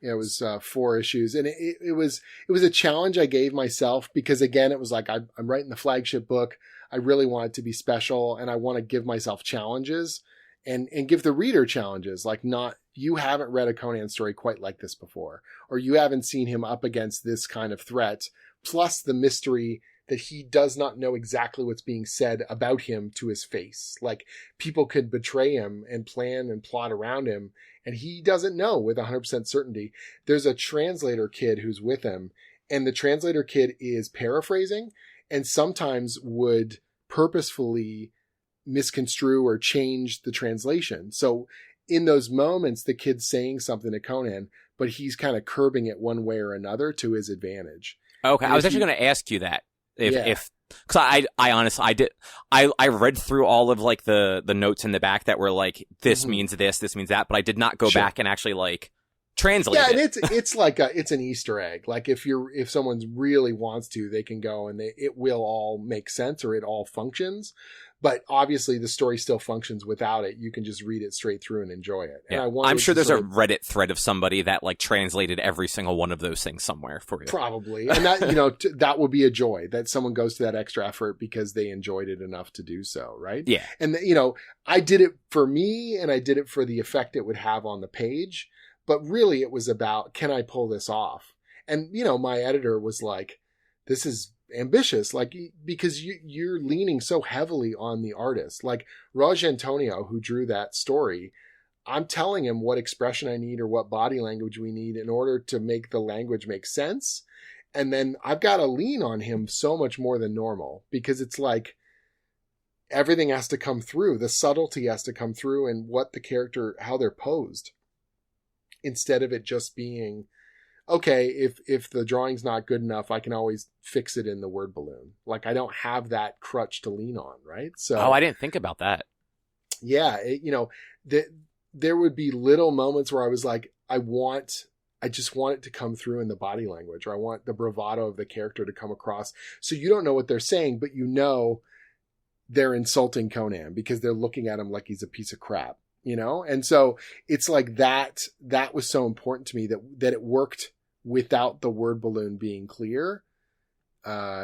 It was 4 issues, and it was a challenge I gave myself because again, it was like I'm writing the flagship book. I really want it to be special, and I want to give myself challenges and give the reader challenges. Like, not you haven't read a Conan story quite like this before, or you haven't seen him up against this kind of threat, plus the mystery that he does not know exactly what's being said about him to his face. Like, people could betray him and plan and plot around him, and he doesn't know with 100% certainty. There's a translator kid who's with him, and the translator kid is paraphrasing and sometimes would purposefully misconstrue or change the translation. So in those moments, the kid's saying something to Conan, but he's kind of curbing it one way or another to his advantage. Okay, I was actually going to ask you that. If because I honestly I read through all of like the notes in the back that were like this means this means that, but I did not go back and actually like translate it. Yeah, and it's like it's an Easter egg. Like if someone really wants to, they can go and it will all make sense, or it all functions. But obviously the story still functions without it. You can just read it straight through and enjoy it. Yeah. And I'm sure there's a Reddit thread of somebody that like translated every single one of those things somewhere for you. Probably. And that, that would be a joy that someone goes to that extra effort because they enjoyed it enough to do so. Right. Yeah. And I did it for me, and I did it for the effect it would have on the page. But really it was about, can I pull this off? And, my editor was like, this is ambitious, like, because you're leaning so heavily on the artist. Like Raj Antonio, who drew that story, I'm telling him what expression I need or what body language we need in order to make the language make sense. And then I've got to lean on him so much more than normal, because it's like everything has to come through. The subtlety has to come through, and what the character, how they're posed, instead of it just being, okay, if the drawing's not good enough, I can always fix it in the word balloon. Like, I don't have that crutch to lean on, right? So, I didn't think about that. Yeah, there would be little moments where I was like, I just want it to come through in the body language, or I want the bravado of the character to come across. So you don't know what they're saying, but they're insulting Conan because they're looking at him like he's a piece of crap. And so it's like that was so important to me that it worked without the word balloon being clear,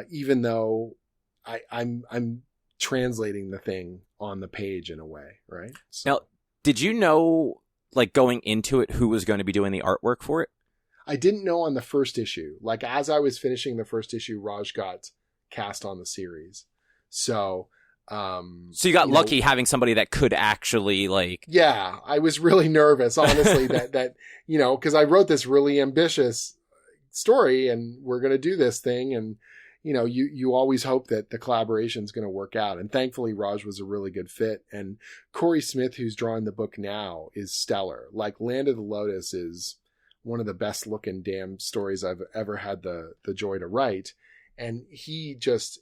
even though I'm translating the thing on the page in a way, right? So, now, did you know, like, going into it, who was going to be doing the artwork for it? I didn't know on the first issue. Like, as I was finishing the first issue, Raj got cast on the series. So you got lucky having somebody that could actually, like... Yeah, I was really nervous, honestly, that because I wrote this really ambitious story, and we're going to do this thing, and, you always hope that the collaboration is going to work out. And thankfully, Raj was a really good fit. And Corey Smith, who's drawing the book now, is stellar. Like, Land of the Lotus is one of the best looking damn stories I've ever had the joy to write. And he just,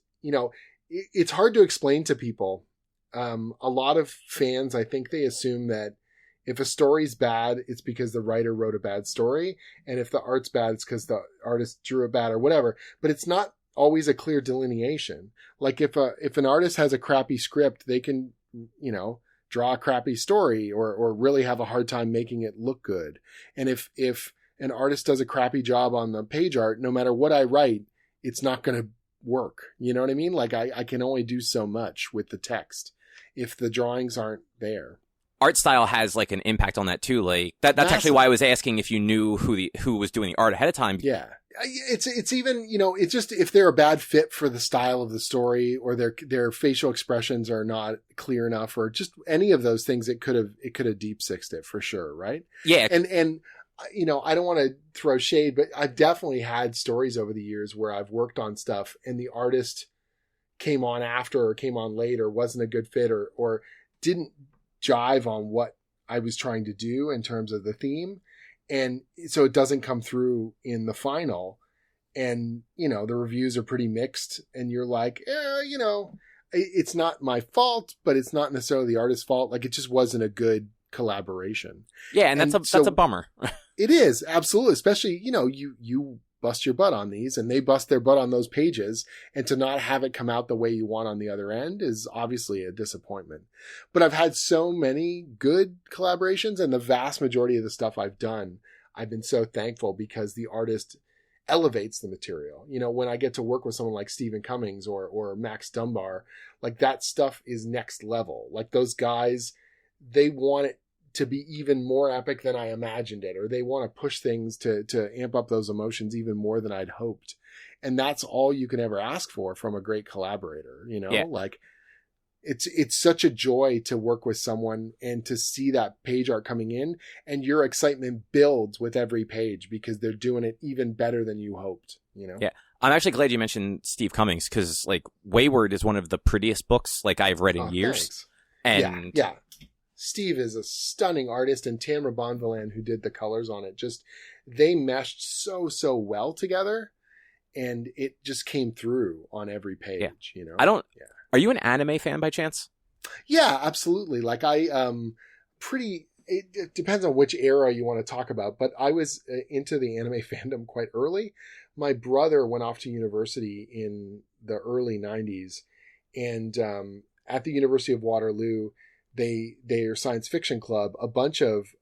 it's hard to explain to people. A lot of fans, I think they assume that if a story's bad, it's because the writer wrote a bad story. And if the art's bad, it's because the artist drew it bad or whatever. But it's not always a clear delineation. Like if an artist has a crappy script, they can, draw a crappy story or really have a hard time making it look good. And if an artist does a crappy job on the page art, no matter what I write, it's not going to work. You know what I mean? Like I can only do so much with the text if the drawings aren't there. Art style has like an impact on that too. Like that's actually why I was asking if you knew who was doing the art ahead of time. Yeah. It's even, it's just if they're a bad fit for the style of the story, or their facial expressions are not clear enough, or just any of those things, it could have deep sixed it for sure. Right. Yeah. And I don't want to throw shade, but I've definitely had stories over the years where I've worked on stuff and the artist came on after or came on late or wasn't a good fit or didn't jive on what I was trying to do in terms of the theme. And so it doesn't come through in the final. And, the reviews are pretty mixed. And you're like, it's not my fault, but it's not necessarily the artist's fault. Like, it just wasn't a good collaboration. Yeah, and that's a bummer. It is, absolutely. Especially, you bust your butt on these and they bust their butt on those pages, and to not have it come out the way you want on the other end is obviously a disappointment. But I've had so many good collaborations, and the vast majority of the stuff I've done, I've been so thankful because the artist elevates the material. When I get to work with someone like Stephen Cummings or Max Dunbar, like, that stuff is next level. Like, those guys, they want it to be even more epic than I imagined it, or they want to push things to amp up those emotions even more than I'd hoped. And that's all you can ever ask for from a great collaborator, Yeah. Like, it's such a joy to work with someone and to see that page art coming in, and your excitement builds with every page because they're doing it even better than you hoped, Yeah. I'm actually glad you mentioned Steve Cummings, because, like, Wayward is one of the prettiest books, like, I've read in years. Thanks. And yeah. Steve is a stunning artist, and Tamara Bonvillain, who did the colors on it, they meshed so well together, and it just came through on every page, Yeah. Are you an anime fan by chance? Yeah, absolutely. Like, it depends on which era you want to talk about, but I was into the anime fandom quite early. My brother went off to university in the early 90s, and at the University of Waterloo, their science fiction club, a bunch of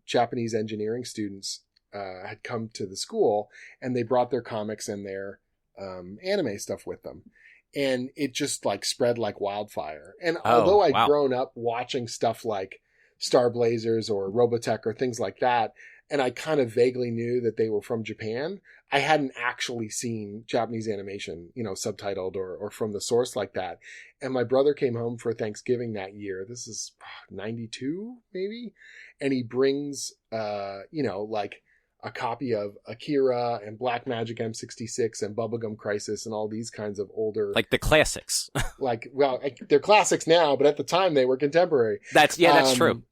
Japanese engineering students had come to the school, and they brought their comics and their anime stuff with them. And it just, like, spread like wildfire. And although I'd grown up watching stuff like Star Blazers or Robotech or things like that, and I kind of vaguely knew that they were from Japan, I hadn't actually seen Japanese animation, subtitled or from the source like that. And my brother came home for Thanksgiving that year. This is 92 maybe. And he brings, like, a copy of Akira and Black Magic M66 and Bubblegum Crisis and all these kinds of older, like, the classics. They're classics now, but at the time they were contemporary. That's true.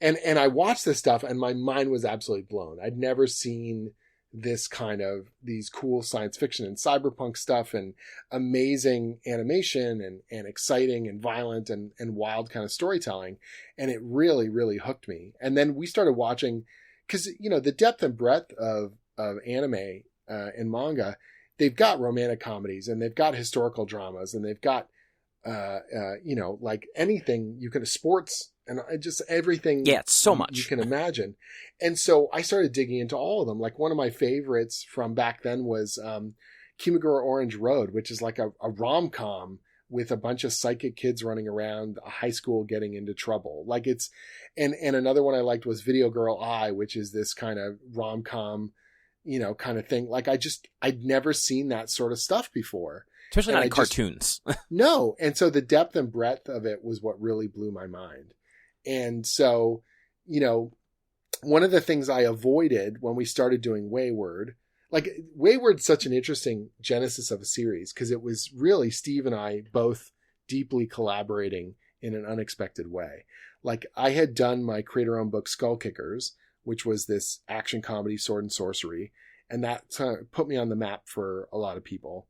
And I watched this stuff, and my mind was absolutely blown. I'd never seen this kind of, these cool science fiction and cyberpunk stuff and amazing animation and exciting and violent and wild kind of storytelling. And it really, really hooked me. And then we started watching, because, the depth and breadth of anime and manga, they've got romantic comedies, and they've got historical dramas, and they've got, like, anything you can, sports, and just everything. Yeah, it's so much you can imagine. And so I started digging into all of them. Like, one of my favorites from back then was Kimagure Orange Road, which is like a rom-com with a bunch of psychic kids running around a high school getting into trouble. Like, it's, and another one I liked was Video Girl Eye, which is this kind of rom-com, kind of thing. Like, I'd never seen that sort of stuff before. Especially not in cartoons. No. And so the depth and breadth of it was what really blew my mind. And so, one of the things I avoided when we started doing Wayward, like, Wayward's such an interesting genesis of a series, because it was really Steve and I both deeply collaborating in an unexpected way. Like, I had done my creator-owned book Skull Kickers, which was this action comedy, sword and sorcery, and that put me on the map for a lot of people.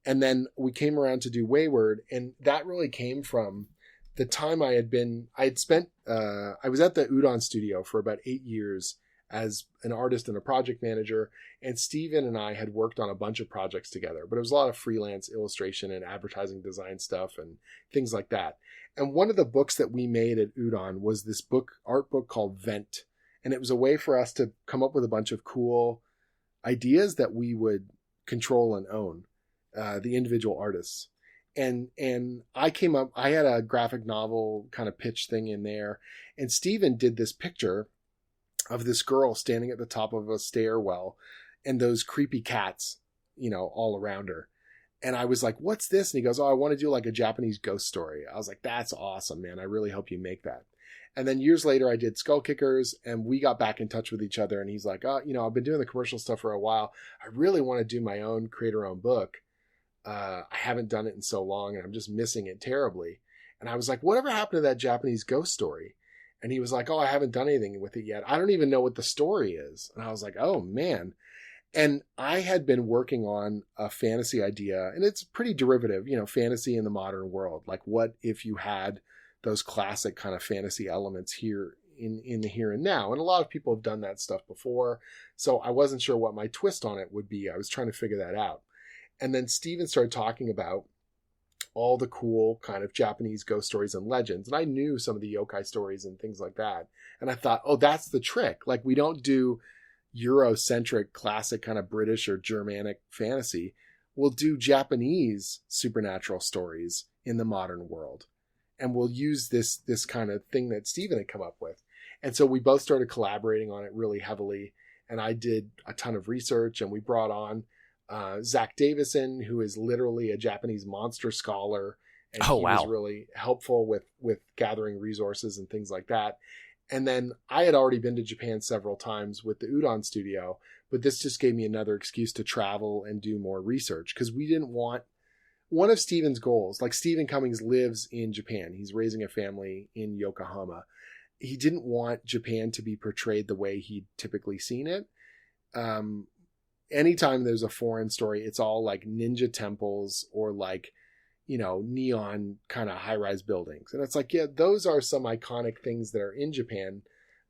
And then we came around to do Wayward, and that really came from the time I was at the Udon studio for about 8 years as an artist and a project manager, and Steven and I had worked on a bunch of projects together, but it was a lot of freelance illustration and advertising design stuff and things like that. And one of the books that we made at Udon was this art book called Vent. And it was a way for us to come up with a bunch of cool ideas that we would control and own, the individual artists. And I had a graphic novel kind of pitch thing in there, and Steven did this picture of this girl standing at the top of a stairwell and those creepy cats, all around her. And I was like, what's this? And he goes, I want to do like a Japanese ghost story. I was like, that's awesome, man. I really hope you make that. And then years later, I did Skull Kickers, and we got back in touch with each other. And he's like, I've been doing the commercial stuff for a while. I really want to do my own creator-owned book. I haven't done it in so long, and I'm just missing it terribly. And I was like, whatever happened to that Japanese ghost story? And he was like, I haven't done anything with it yet. I don't even know what the story is. And I was like, oh, man. And I had been working on a fantasy idea, and it's pretty derivative, fantasy in the modern world. Like, what if you had those classic kind of fantasy elements here in the here and now? And a lot of people have done that stuff before. So I wasn't sure what my twist on it would be. I was trying to figure that out. And then Steven started talking about all the cool kind of Japanese ghost stories and legends. And I knew some of the yokai stories and things like that. And I thought, oh, that's the trick. Like, we don't do Eurocentric classic kind of British or Germanic fantasy. We'll do Japanese supernatural stories in the modern world. And we'll use this kind of thing that Steven had come up with. And so we both started collaborating on it really heavily. And I did a ton of research, and we brought on Zach Davison, who is literally a Japanese monster scholar. And he was really helpful with gathering resources and things like that. And then I had already been to Japan several times with the Udon Studio, but this just gave me another excuse to travel and do more research, because we didn't want one of Steven's goals. Like, Stephen Cummings lives in Japan. He's raising a family in Yokohama. He didn't want Japan to be portrayed the way he'd typically seen it. Anytime there's a foreign story, it's all like ninja temples or like, neon kind of high-rise buildings. And it's like, yeah, those are some iconic things that are in Japan,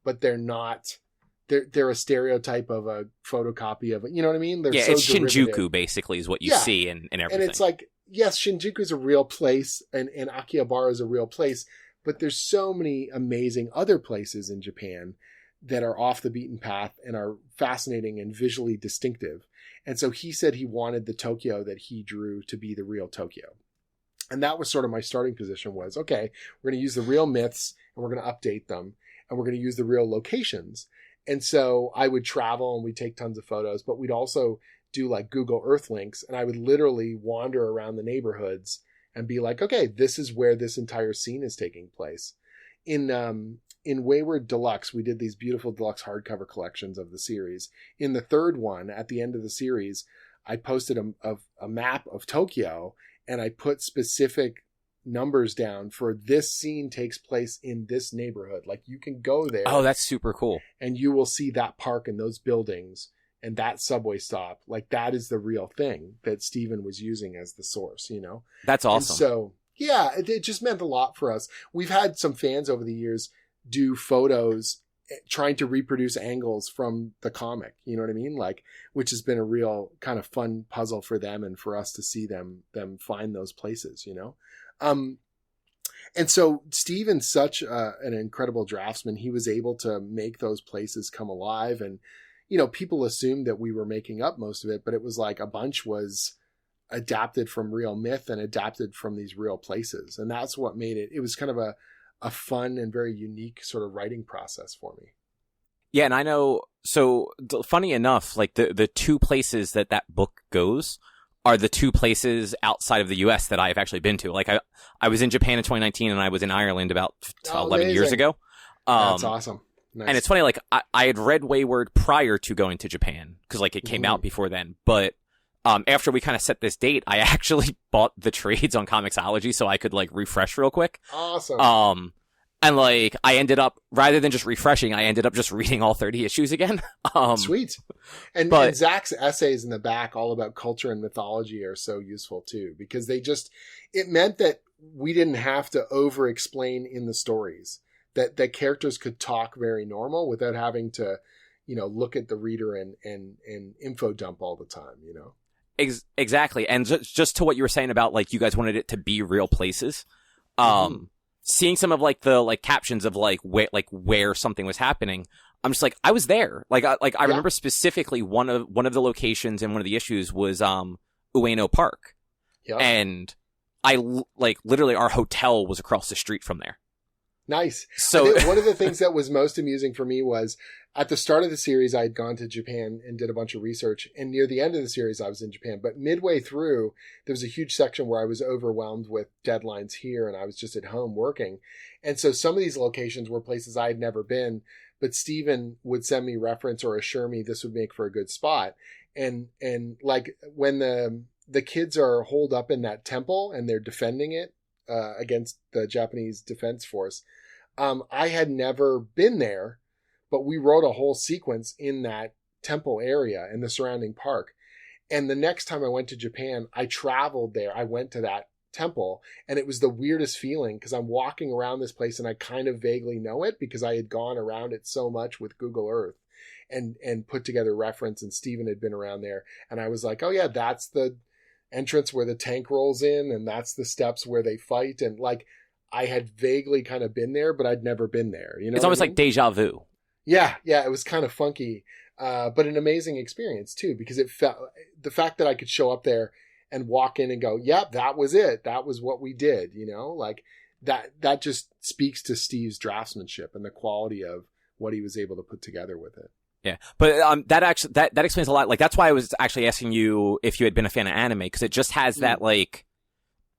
but they're not, they're a stereotype of a photocopy of it. You know what I mean? They're so it's derivative. Shinjuku basically is what you see in everything. And it's like, yes, Shinjuku is a real place, and Akihabara is a real place, but there's so many amazing other places in Japan that are off the beaten path and are fascinating and visually distinctive. And so he said he wanted the Tokyo that he drew to be the real Tokyo. And that was sort of my starting position was, okay, we're going to use the real myths and we're going to update them, and we're going to use the real locations. And so I would travel and we'd take tons of photos, but we'd also do like Google Earth links, and I would literally wander around the neighborhoods and be like, okay, this is where this entire scene is taking place. In Wayward Deluxe, we did these beautiful deluxe hardcover collections of the series. In the third one, at the end of the series, I posted a map of Tokyo, and I put specific numbers down for this scene takes place in this neighborhood. Like, you can go there. Oh, that's super cool. And you will see that park and those buildings and that subway stop. Like, that is the real thing that Steven was using as the source, That's awesome. And so, yeah, it just meant a lot for us. We've had some fans over the years do photos trying to reproduce angles from the comic, you know what I mean? Like, which has been a real kind of fun puzzle for them and for us to see them find those places, And so Steven's such an incredible draftsman. He was able to make those places come alive. And, people assumed that we were making up most of it, but it was like a bunch was adapted from real myth and adapted from these real places. And that's what made it was kind of a fun and very unique sort of writing process for me. Yeah, and I know, so funny enough, like the two places that book goes are the two places outside of the US that I've actually been to. Like, I was in Japan in 2019, and I was in Ireland about 11 years ago. That's awesome. Nice. And it's funny, like, I had read Wayward prior to going to Japan, because like it came out before then. But after we kind of set this date, I actually bought the trades on Comixology so I could like refresh real quick. Awesome. And like, I ended up, rather than just refreshing, I ended up just reading all 30 issues again. Sweet. And Zach's essays in the back all about culture and mythology are so useful too, because it meant that we didn't have to over explain in the stories, that characters could talk very normal without having to, look at the reader and info dump all the time, Exactly. And just to what you were saying about like, you guys wanted it to be real places. Seeing some of like the like captions of like where something was happening, I'm just like, I was there. I remember specifically one of the locations in one of the issues was Ueno Park, and I like literally our hotel was across the street from there. Nice. So one of the things that was most amusing for me was at the start of the series, I had gone to Japan and did a bunch of research. And near the end of the series, I was in Japan. But midway through, there was a huge section where I was overwhelmed with deadlines here, and I was just at home working. And so some of these locations were places I had never been, but Steven would send me reference or assure me this would make for a good spot. And like when the kids are holed up in that temple and they're defending it against the Japanese Defense Force, I had never been there, but we wrote a whole sequence in that temple area and the surrounding park. And the next time I went to Japan, I traveled there. I went to that temple, and it was the weirdest feeling because I'm walking around this place and I kind of vaguely know it because I had gone around it so much with Google Earth and put together reference, and Steven had been around there. And I was like, oh yeah, that's the entrance where the tank rolls in, and that's the steps where they fight. And like, I had vaguely kind of been there, but I'd never been there. You know, it's almost like deja vu. Yeah, it was kind of funky, but an amazing experience too, because it felt, the fact that I could show up there and walk in and go, yep, that was it. That was what we did, you know, like that just speaks to Steve's draftsmanship and the quality of what he was able to put together with it. Yeah, but that explains a lot. Like, that's why I was actually asking you if you had been a fan of anime, because it just has that, like,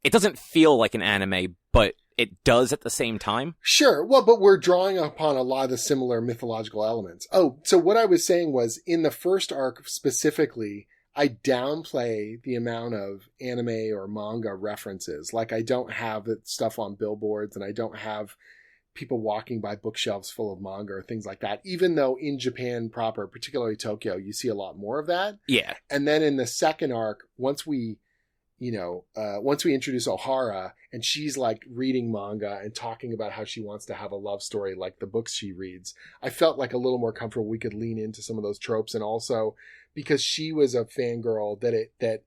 it doesn't feel like an anime, but it does at the same time. Sure. Well, but we're drawing upon a lot of the similar mythological elements. Oh, so what I was saying was, in the first arc specifically, I downplay the amount of anime or manga references. Like, I don't have that stuff on billboards, and I don't have people walking by bookshelves full of manga or things like that, even though in Japan proper, particularly Tokyo, you see a lot more of that. Yeah. And then in the second arc, once we introduce Ohara and she's like reading manga and talking about how she wants to have a love story like the books she reads, I felt like a little more comfortable we could lean into some of those tropes. And also because she was a fangirl, that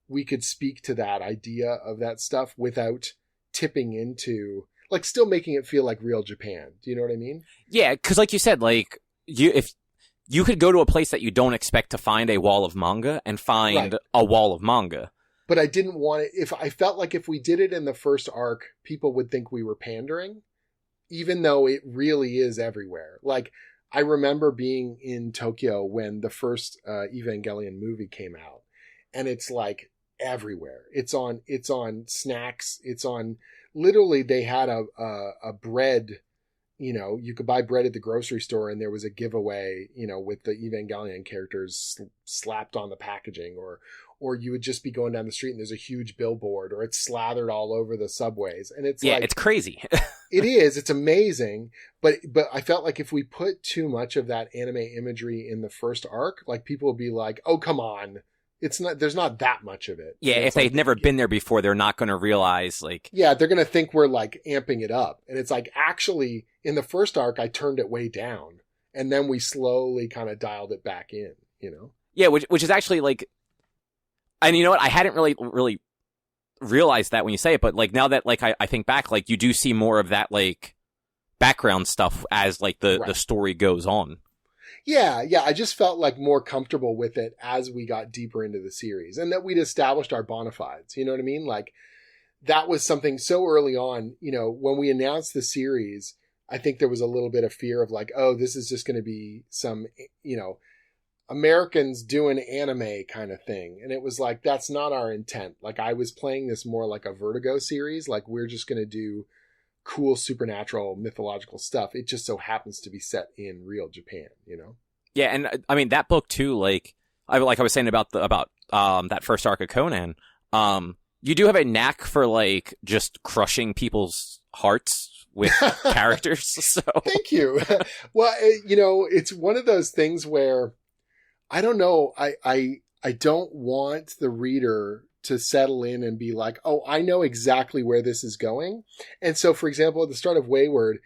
we could speak to that idea of that stuff without tipping into, like, still making it feel like real Japan. Do you know what I mean? Yeah, because like you said, like, if you could go to a place that you don't expect to find a wall of manga and find a wall of manga. But I didn't want it. If I felt like if we did it in the first arc, people would think we were pandering, even though it really is everywhere. Like, I remember being in Tokyo when the first Evangelion movie came out, and it's like everywhere. It's on snacks. It's on, literally, they had a bread, you know, you could buy bread at the grocery store and there was a giveaway, you know, with the Evangelion characters slapped on the packaging, or you would just be going down the street and there's a huge billboard, or it's slathered all over the subways. And it's it's crazy. It is. It's amazing. But I felt like if we put too much of that anime imagery in the first arc, like, people would be like, oh, come on. It's not, there's not that much of it. Yeah, if they've never been there before, they're not going to realize, like... Yeah, they're going to think we're, like, amping it up. And it's like, actually, in the first arc, I turned it way down. And then we slowly kind of dialed it back in, you know? Yeah, which is actually, like... And you know what? I hadn't really realized that when you say it, but, like, now that, like, I think back, like, you do see more of that, like, background stuff as, like, the story goes on. Yeah, I just felt like more comfortable with it as we got deeper into the series, and that we'd established our bona fides. You know what I mean? Like, that was something so early on, you know, when we announced the series, I think there was a little bit of fear of like, oh, this is just going to be some, you know, Americans doing anime kind of thing. And it was like, that's not our intent. Like, I was playing this more like a Vertigo series. Like, we're just going to do cool supernatural mythological stuff. It just so happens to be set in real Japan, you know? Yeah, and I mean that book too, like I was saying about that first arc of Conan, you do have a knack for like just crushing people's hearts with characters. So thank you. Well, you know, it's one of those things where I don't know, I don't want the reader to settle in and be like, oh, I know exactly where this is going. And so, for example, at the start of Wayward,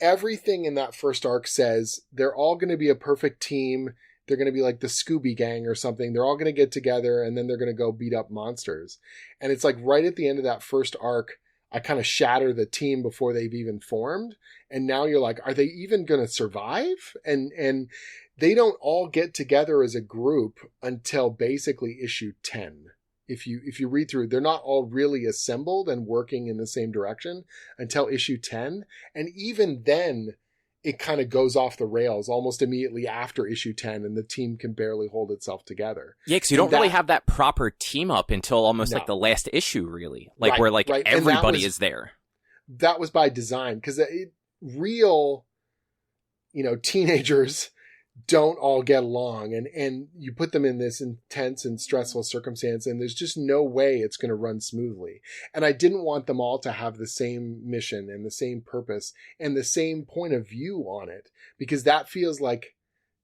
everything in that first arc says they're all going to be a perfect team. They're going to be like the Scooby Gang or something. They're all going to get together and then they're going to go beat up monsters. And it's like right at the end of that first arc, I kind of shatter the team before they've even formed. And now you're like, are they even going to survive? And they don't all get together as a group until basically issue 10. If you read through, they're not all really assembled and working in the same direction until issue 10. And even then, it kind of goes off the rails almost immediately after issue 10, and the team can barely hold itself together. Yeah, because you don't really have that proper team up until almost like the last issue, really. Like, where like everybody is there. That was by design, because real, you know, teenagers don't all get along, and you put them in this intense and stressful circumstance, and there's just no way it's going to run smoothly. And I didn't want them all to have the same mission and the same purpose and the same point of view on it, because that feels like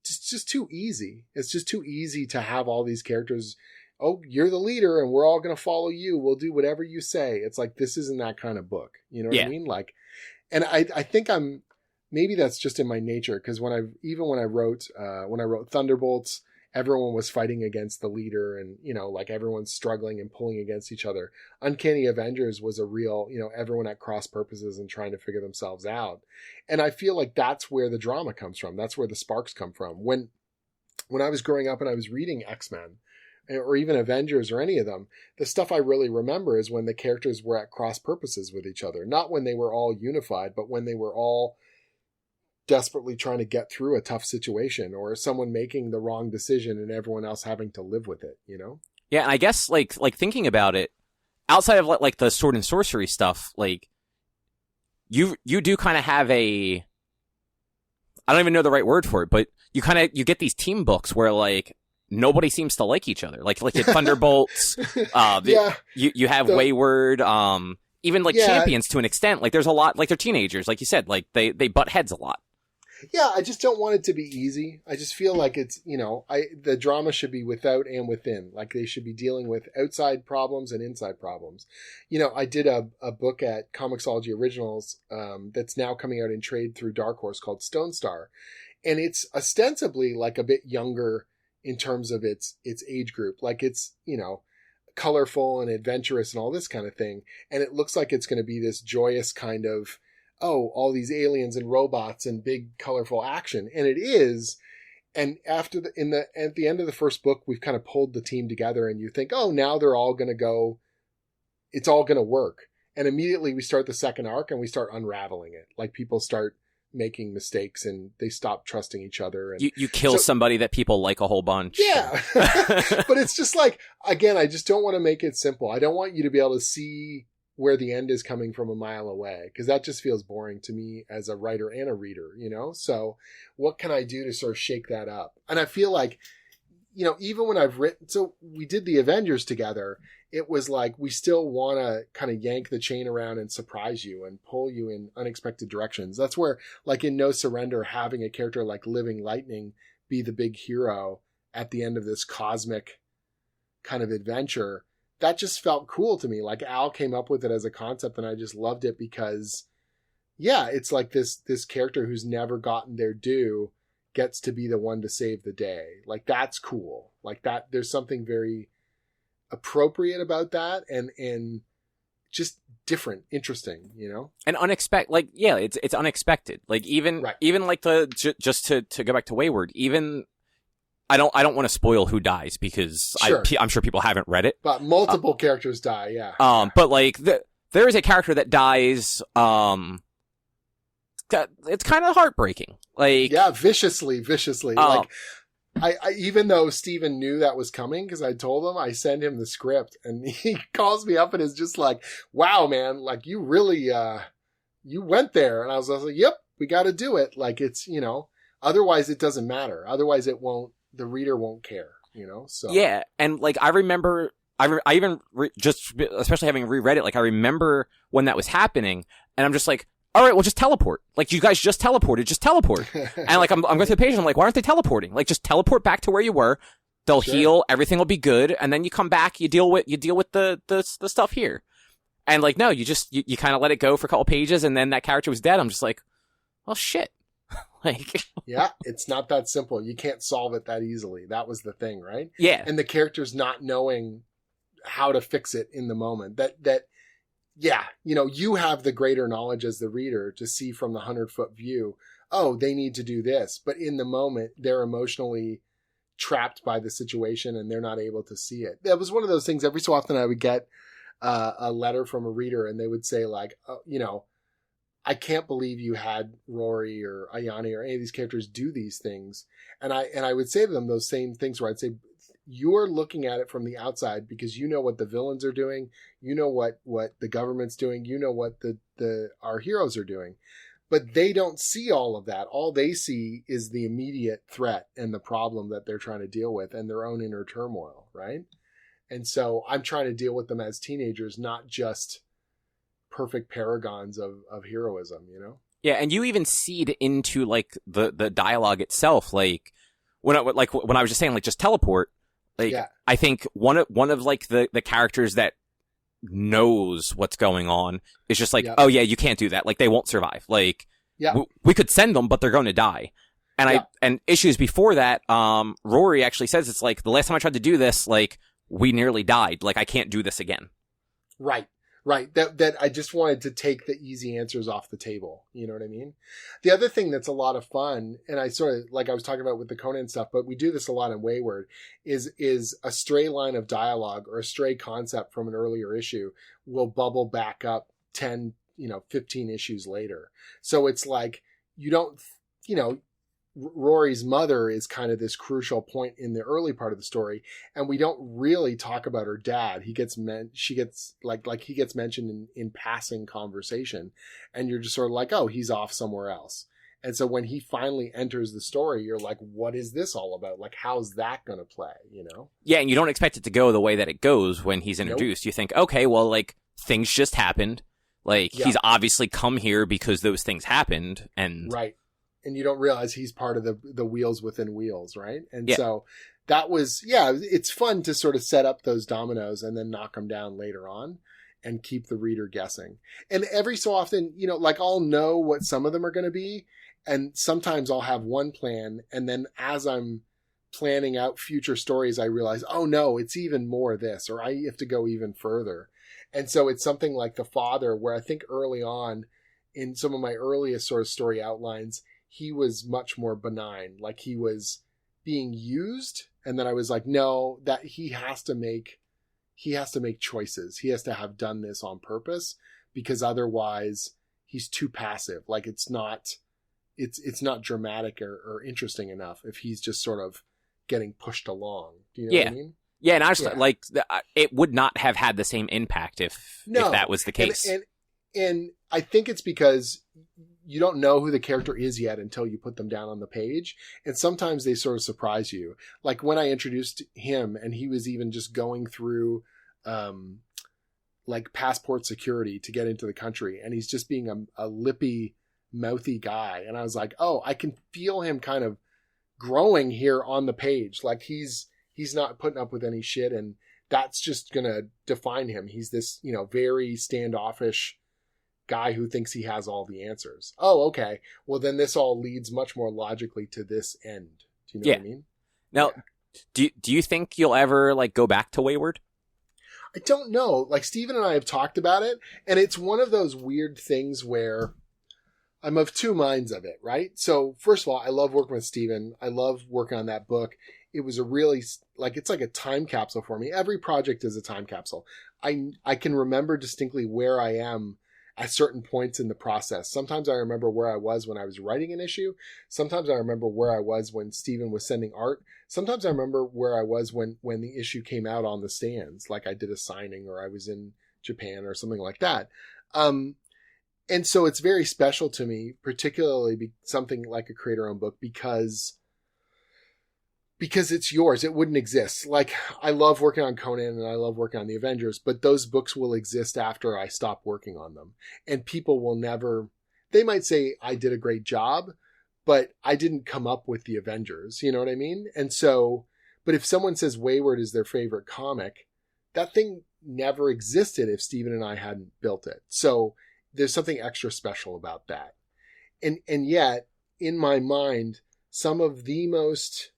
just too easy. It's just too easy to have all these characters. Oh, you're the leader and we're all going to follow you. We'll do whatever you say. It's like, this isn't that kind of book. You know what I mean? Like, and I think maybe that's just in my nature. Cause when I wrote Thunderbolts, everyone was fighting against the leader and, you know, like everyone's struggling and pulling against each other. Uncanny Avengers was a real, you know, everyone at cross purposes and trying to figure themselves out. And I feel like that's where the drama comes from. That's where the sparks come from. When I was growing up and I was reading X-Men or even Avengers or any of them, the stuff I really remember is when the characters were at cross purposes with each other. Not when they were all unified, but when they were all desperately trying to get through a tough situation or someone making the wrong decision and everyone else having to live with it, you know? Yeah, and I guess like thinking about it, outside of like the sword and sorcery stuff, like you do kind of have I don't even know the right word for it, but you get these team books where like nobody seems to like each other. Like the Thunderbolts, you have Wayward, even like Champions to an extent. Like there's a lot, like they're teenagers, like you said, like they butt heads a lot. Yeah, I just don't want it to be easy. I just feel like it's, you know, the drama should be without and within. Like they should be dealing with outside problems and inside problems. You know, I did a book at Comixology Originals that's now coming out in trade through Dark Horse called Stone Star. And it's ostensibly like a bit younger in terms of its age group. Like it's, you know, colorful and adventurous and all this kind of thing. And it looks like it's going to be this joyous kind of, oh, all these aliens and robots and big colorful action. And it is. And at the end of the first book, we've kind of pulled the team together and you think, oh, now they're all going to go, it's all going to work. And immediately we start the second arc and we start unraveling it. Like people start making mistakes and they stop trusting each other. And you kill somebody that people like a whole bunch. Yeah. But it's just like, again, I just don't want to make it simple. I don't want you to be able to see where the end is coming from a mile away, because that just feels boring to me as a writer and a reader, you know? So what can I do to sort of shake that up? And I feel like, you know, even when I've written, so we did the Avengers together, it was like, we still want to kind of yank the chain around and surprise you and pull you in unexpected directions. That's where, like in No Surrender, having a character like Living Lightning be the big hero at the end of this cosmic kind of adventure, that just felt cool to me. Like Al came up with it as a concept and I just loved it because, yeah, it's like this character who's never gotten their due gets to be the one to save the day. Like that's cool. Like that, there's something very appropriate about that and just different, interesting, you know? And unexpected, like, yeah, it's unexpected. Like even like just to go back to Wayward, even I don't want to spoil who dies because sure. I'm sure people haven't read it. But multiple characters die, yeah. But like there is a character that dies. It's kind of heartbreaking. Like yeah, viciously. Like I even though Steven knew that was coming because I told him, I send him the script and he calls me up and is just like, "Wow, man! Like you really you went there." And I was like, "Yep, we got to do it." Like it's, you know, otherwise it doesn't matter. Otherwise it won't. The reader won't care, you know? So yeah. And like, I remember, I even just, especially having reread it, like I remember when that was happening and I'm just like, all right, well just teleport. Like you guys just teleported, just teleport. And like, I'm going through the page and I'm like, why aren't they teleporting? Like just teleport back to where you were. They'll heal. Everything will be good. And then you come back, you deal with the stuff here. And like, no, you kind of let it go for a couple pages and then that character was dead. I'm just like, well, shit. Like, yeah, it's not that simple. You can't solve it that easily. That was the thing, right? Yeah. And the characters not knowing how to fix it in the moment. Yeah, you know, you have the greater knowledge as the reader to see from the 100-foot view, oh, they need to do this. But in the moment, they're emotionally trapped by the situation and they're not able to see it. That was one of those things. Every so often I would get a letter from a reader and they would say like, oh, you know, I can't believe you had Rory or Ayani or any of these characters do these things. And I would say to them those same things where I'd say, you're looking at it from the outside because you know what the villains are doing. You know what the government's doing. You know what our heroes are doing. But they don't see all of that. All they see is the immediate threat and the problem that they're trying to deal with and their own inner turmoil, right? And so I'm trying to deal with them as teenagers, not just perfect paragons of heroism, you know? Yeah, and you even seed into like the dialogue itself. Like when I was just saying, like, just teleport, like, Yeah. I think one of like the characters that knows what's going on is just like, Yeah. oh yeah, you can't do that. Like, they won't survive. Like, Yeah. we could send them, but they're going to die. And Yeah. and issues before that, Rory actually says, it's like, the last time I tried to do this, like, we nearly died. Like, I can't do this again. Right. That I just wanted to take the easy answers off the table. You know what I mean? The other thing that's a lot of fun, and I sort of, like I was talking about with the Conan stuff, but we do this a lot in Wayward, is a stray line of dialogue or a stray concept from an earlier issue will bubble back up 10, 15 issues later. So it's like, you don't, Rory's mother is kind of this crucial point in the early part of the story, and we don't really talk about her dad. He gets he gets mentioned in passing conversation, and you're just sort of like, oh, he's off somewhere else. And so when he finally enters the story, you're like, what is this all about? Like, how's that going to play? Yeah, and you don't expect it to go the way that it goes when he's introduced. Nope. You think, okay, well, like, things just happened. Like, he's obviously come here because those things happened, and right. And you don't realize he's part of the wheels within wheels, right? And so that was, it's fun to sort of set up those dominoes and then knock them down later on and keep the reader guessing. And every so often, like, I'll know what some of them are going to be, and sometimes I'll have one plan, and then as I'm planning out future stories, I realize, oh no, it's even more of this, or I have to go even further. And so it's something like The Father, where I think early on in some of my earliest sort of story outlines, he was much more benign, like he was being used. And then I was like, no, that he has to make choices. He has to have done this on purpose, because otherwise he's too passive. Like, it's not dramatic or interesting enough if he's just sort of getting pushed along. Do you know what I mean? Yeah. And I just like, it would not have had the same impact if that was the case. And I think it's because you don't know who the character is yet until you put them down on the page. And sometimes they sort of surprise you. Like when I introduced him and he was even just going through, like passport security to get into the country. And he's just being a lippy, mouthy guy. And I was like, oh, I can feel him kind of growing here on the page. Like he's not putting up with any shit. And that's just going to define him. He's this, very standoffish guy who thinks he has all the answers. Oh, okay. Well, then this all leads much more logically to this end. Do you know what I mean? Now, do you think you'll ever like go back to Wayward? I don't know. Like Steven and I have talked about it, and it's one of those weird things where I'm of two minds of it, right? So first of all, I love working with Steven. I love working on that book. It was a really, like, it's like a time capsule for me. Every project is a time capsule. I can remember distinctly where I am at certain points in the process. Sometimes I remember where I was when I was writing an issue. Sometimes I remember where I was when Steven was sending art. Sometimes I remember where I was when the issue came out on the stands, like I did a signing or I was in Japan or something like that. And so it's very special to me, particularly something like a creator-owned book, because it's yours. It wouldn't exist. Like, I love working on Conan and I love working on the Avengers, but those books will exist after I stop working on them. And people will never, they might say I did a great job, but I didn't come up with the Avengers. You know what I mean? And so, but if someone says Wayward is their favorite comic, that thing never existed if Steven and I hadn't built it. So there's something extra special about that. And yet, in my mind, some of the most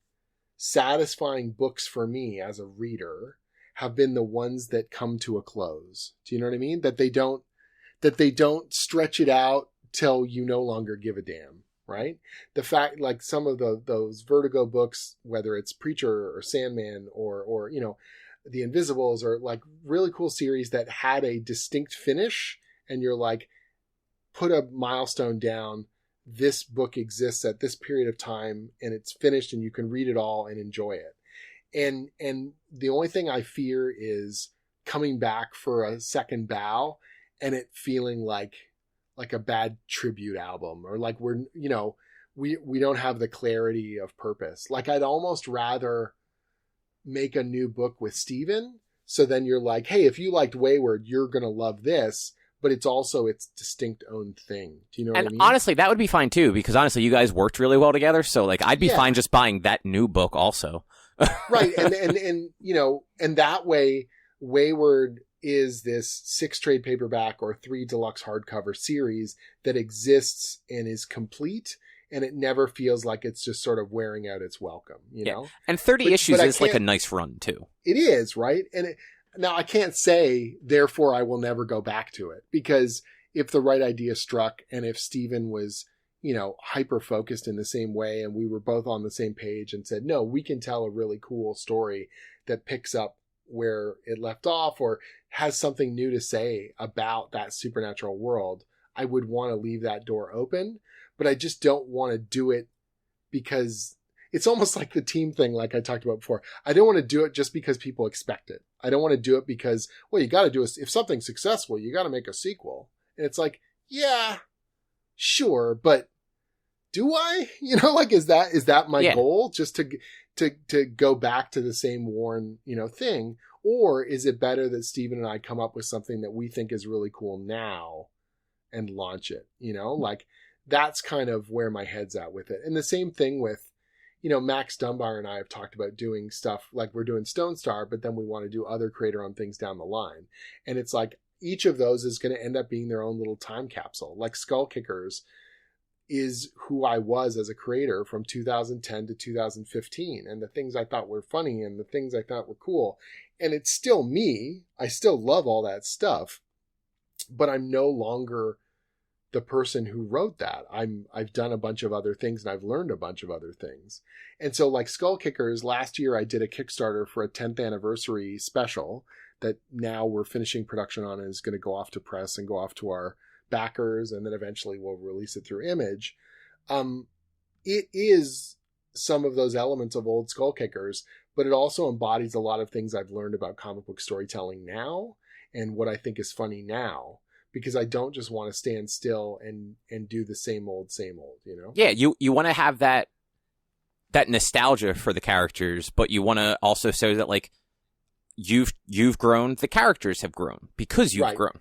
satisfying books for me as a reader have been the ones that come to a close. Do you know what I mean? That they don't stretch it out till you no longer give a damn, right? The fact, like some of those Vertigo books, whether it's Preacher or Sandman or The Invisibles, are like really cool series that had a distinct finish, and you're like, put a milestone down. This book exists at this period of time and it's finished and you can read it all and enjoy it. And the only thing I fear is coming back for a second bow and it feeling like a bad tribute album, or like we don't have the clarity of purpose. Like, I'd almost rather make a new book with Steven. So then you're like, hey, if you liked Wayward, you're going to love this. but it's also its distinct own thing. Do you know what I mean? Honestly, that would be fine too, because honestly, you guys worked really well together. So like, I'd be fine just buying that new book also. Right. And, you know, and that way Wayward is this 6 trade paperback or 3 deluxe hardcover series that exists and is complete. And it never feels like it's just sort of wearing out its welcome, you know? And 30 issues is like a nice run too. It is, right? And now I can't say, therefore I will never go back to it, because if the right idea struck and if Stephen was, you know, hyper focused in the same way and we were both on the same page and said, no, we can tell a really cool story that picks up where it left off or has something new to say about that supernatural world, I would want to leave that door open. But I just don't want to do it because it's almost like the team thing, like I talked about before. I don't want to do it just because people expect it. I don't want to do it because, well, you got to do it. If something's successful, you got to make a sequel. And it's like, yeah, sure. But do I, you know, like, is that my goal? Just to go back to the same worn, you know, thing? Or is it better that Stephen and I come up with something that we think is really cool now and launch it? You know, like, that's kind of where my head's at with it. And the same thing with, you know, Max Dunbar and I have talked about doing stuff like we're doing Stone Star, but then we want to do other creator-owned things down the line. And it's like each of those is going to end up being their own little time capsule. Like Skull Kickers is who I was as a creator from 2010 to 2015. And the things I thought were funny and the things I thought were cool. And it's still me. I still love all that stuff, but I'm no longer the person who wrote that. I've done a bunch of other things and I've learned a bunch of other things. And so like Skull Kickers, last year I did a Kickstarter for a 10th anniversary special that now we're finishing production on and is going to go off to press and go off to our backers. And then eventually we'll release it through Image. It is some of those elements of old Skull Kickers, but it also embodies a lot of things I've learned about comic book storytelling now and what I think is funny now. Because I don't just want to stand still and do the same old, you know? Yeah, you want to have that nostalgia for the characters, but you want to also show that, like, you've grown, the characters have grown because you've grown.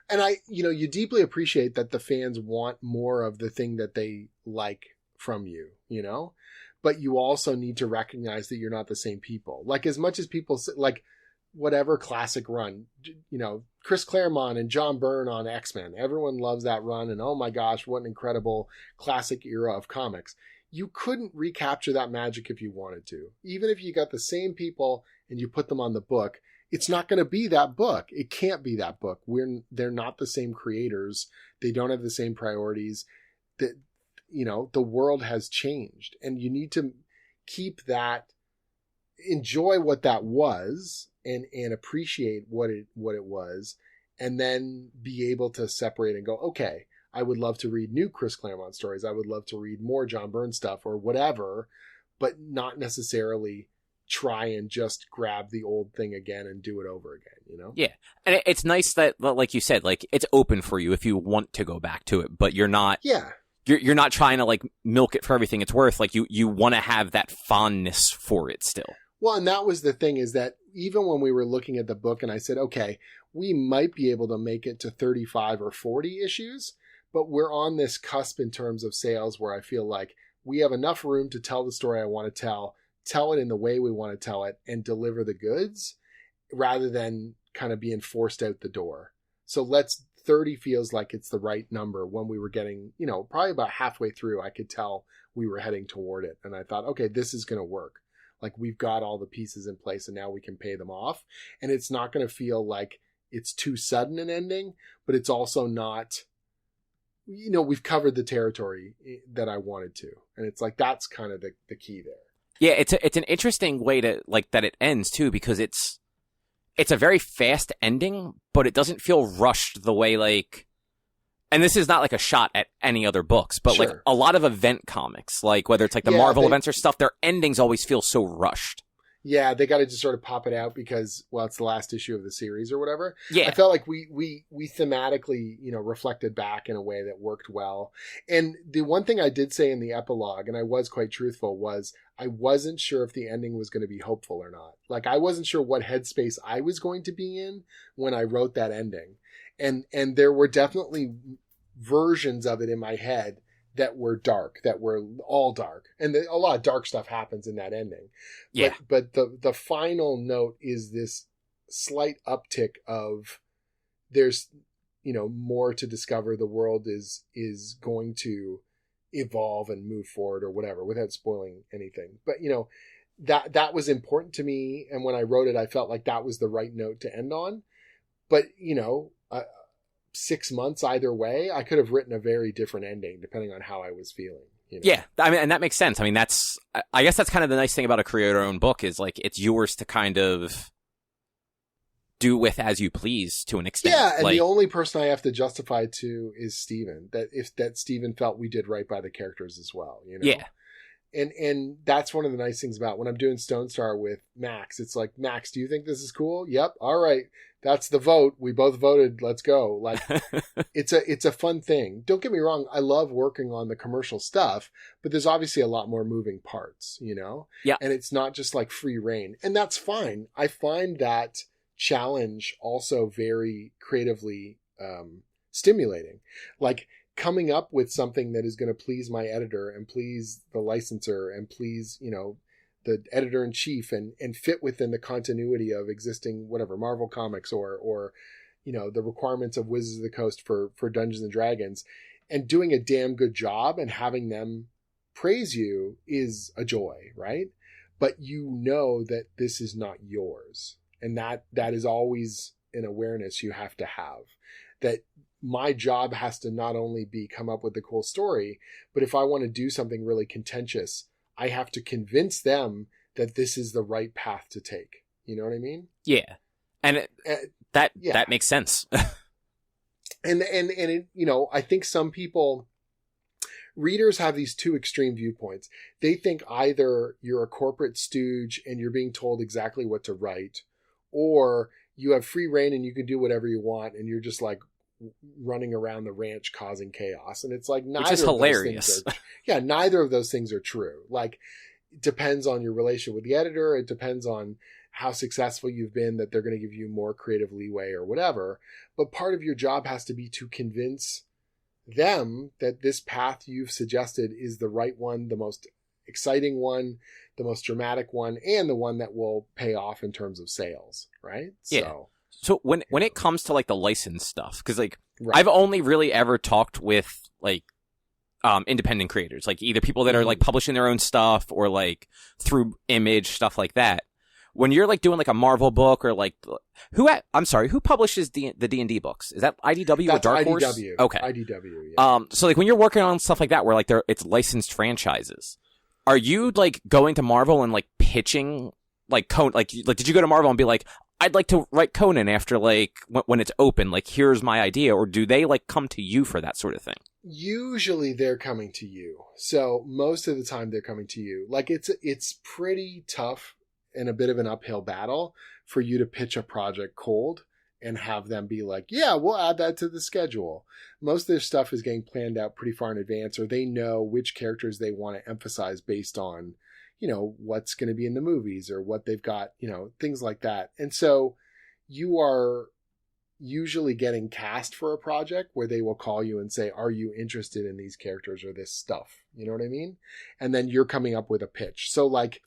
And you deeply appreciate that the fans want more of the thing that they like from you, you know? But you also need to recognize that you're not the same people. Like, as much as people say, like, whatever classic run, you know, Chris Claremont and John Byrne on X-Men. Everyone loves that run. And oh my gosh, what an incredible classic era of comics. You couldn't recapture that magic if you wanted to. Even if you got the same people and you put them on the book, it's not going to be that book. It can't be that book. They're not the same creators. They don't have the same priorities. That, you know, the world has changed and you need to keep that, enjoy what that was and appreciate what it was, and then be able to separate and go, okay, I would love to read new Chris Claremont stories. I would love to read more John Byrne stuff or whatever, but not necessarily try and just grab the old thing again and do it over again, you know? Yeah. And it's nice that, like you said, like, it's open for you if you want to go back to it, but you're not, you're not trying to, like, milk it for everything it's worth. Like, you want to have that fondness for it still. Well, and that was the thing, is that even when we were looking at the book and I said, okay, we might be able to make it to 35 or 40 issues, but we're on this cusp in terms of sales where I feel like we have enough room to tell the story I want to tell it in the way we want to tell it, and deliver the goods rather than kind of being forced out the door. So 30 feels like it's the right number. When we were getting, you know, probably about halfway through, I could tell we were heading toward it. And I thought, okay, this is going to work. Like, we've got all the pieces in place and now we can pay them off. And it's not going to feel like it's too sudden an ending, but it's also not, you know, we've covered the territory that I wanted to. And it's like, that's kind of the key there. Yeah, it's an interesting way to, like, that it ends too, because it's a very fast ending, but it doesn't feel rushed the way, like, and this is not like a shot at any other books, but like a lot of event comics, like whether it's like the Marvel events or stuff, their endings always feel so rushed. Yeah, they got to just sort of pop it out because, well, it's the last issue of the series or whatever. Yeah, I felt like we thematically, you know, reflected back in a way that worked well. And the one thing I did say in the epilogue, and I was quite truthful, was I wasn't sure if the ending was going to be hopeful or not. Like, I wasn't sure what headspace I was going to be in when I wrote that ending. And there were definitely versions of it in my head that were dark, that were all dark. And a lot of dark stuff happens in that ending. Yeah. But the final note is this slight uptick of there's, more to discover. The world is going to evolve and move forward or whatever, without spoiling anything. But, that was important to me. And when I wrote it, I felt like that was the right note to end on. But, 6 months either way, I could have written a very different ending depending on how I was feeling. Yeah, I mean, and that makes sense. I mean, I guess that's kind of the nice thing about a creator-owned book is like it's yours to kind of do with as you please to an extent. Yeah, and the only person I have to justify to is Steven. That Steven felt we did right by the characters as well. Yeah. And that's one of the nice things about when I'm doing Stone Star with Max. It's like, Max, do you think this is cool? Yep. All right. That's the vote. We both voted. Let's go. Like, it's a fun thing. Don't get me wrong. I love working on the commercial stuff, but there's obviously a lot more moving parts, Yeah. And it's not just like free reign, and that's fine. I find that challenge also very creatively stimulating. Like, coming up with something that is going to please my editor and please the licensor and please, the editor in chief and fit within the continuity of existing, whatever, Marvel comics or, the requirements of Wizards of the Coast for Dungeons and Dragons, and doing a damn good job and having them praise you is a joy, right? But that this is not yours. And that is always an awareness you have to have, that my job has to not only be come up with a cool story, but if I want to do something really contentious, I have to convince them that this is the right path to take. You know what I mean? Yeah. And that makes sense. and it, I think some people, readers have these two extreme viewpoints. They think either you're a corporate stooge and you're being told exactly what to write, or you have free reign and you can do whatever you want and you're just like running around the ranch causing chaos. And it's like, neither Which is hilarious. Neither of those things are true. Like, it depends on your relationship with the editor. It depends on how successful you've been, that they're going to give you more creative leeway or whatever. But part of your job has to be to convince them that this path you've suggested is the right one, the most exciting one, the most dramatic one, and the one that will pay off in terms of sales, right? Yeah. So when it comes to like the license stuff, because like right. I've only really ever talked with like independent creators, like either people that are like publishing their own stuff or like through Image, stuff like that. When you're like doing like a Marvel book or like who publishes the D&D books? Is that IDW or Dark Horse? IDW. Okay. IDW. Yeah. So like when you're working on stuff like that where like it's licensed franchises, are you like going to Marvel and like pitching like did you go to Marvel and be like, I'd like to write Conan after like when it's open, like here's my idea, or do they like come to you for that sort of thing? Usually they're coming to you. So most of the time they're coming to you. Like it's pretty tough and a bit of an uphill battle for you to pitch a project cold and have them be like, yeah, we'll add that to the schedule. Most of their stuff is getting planned out pretty far in advance, or they know which characters they want to emphasize based on, what's going to be in the movies or what they've got, things like that. And so you are usually getting cast for a project where they will call you and say, are you interested in these characters or this stuff? You know what I mean? And then you're coming up with a pitch. So like,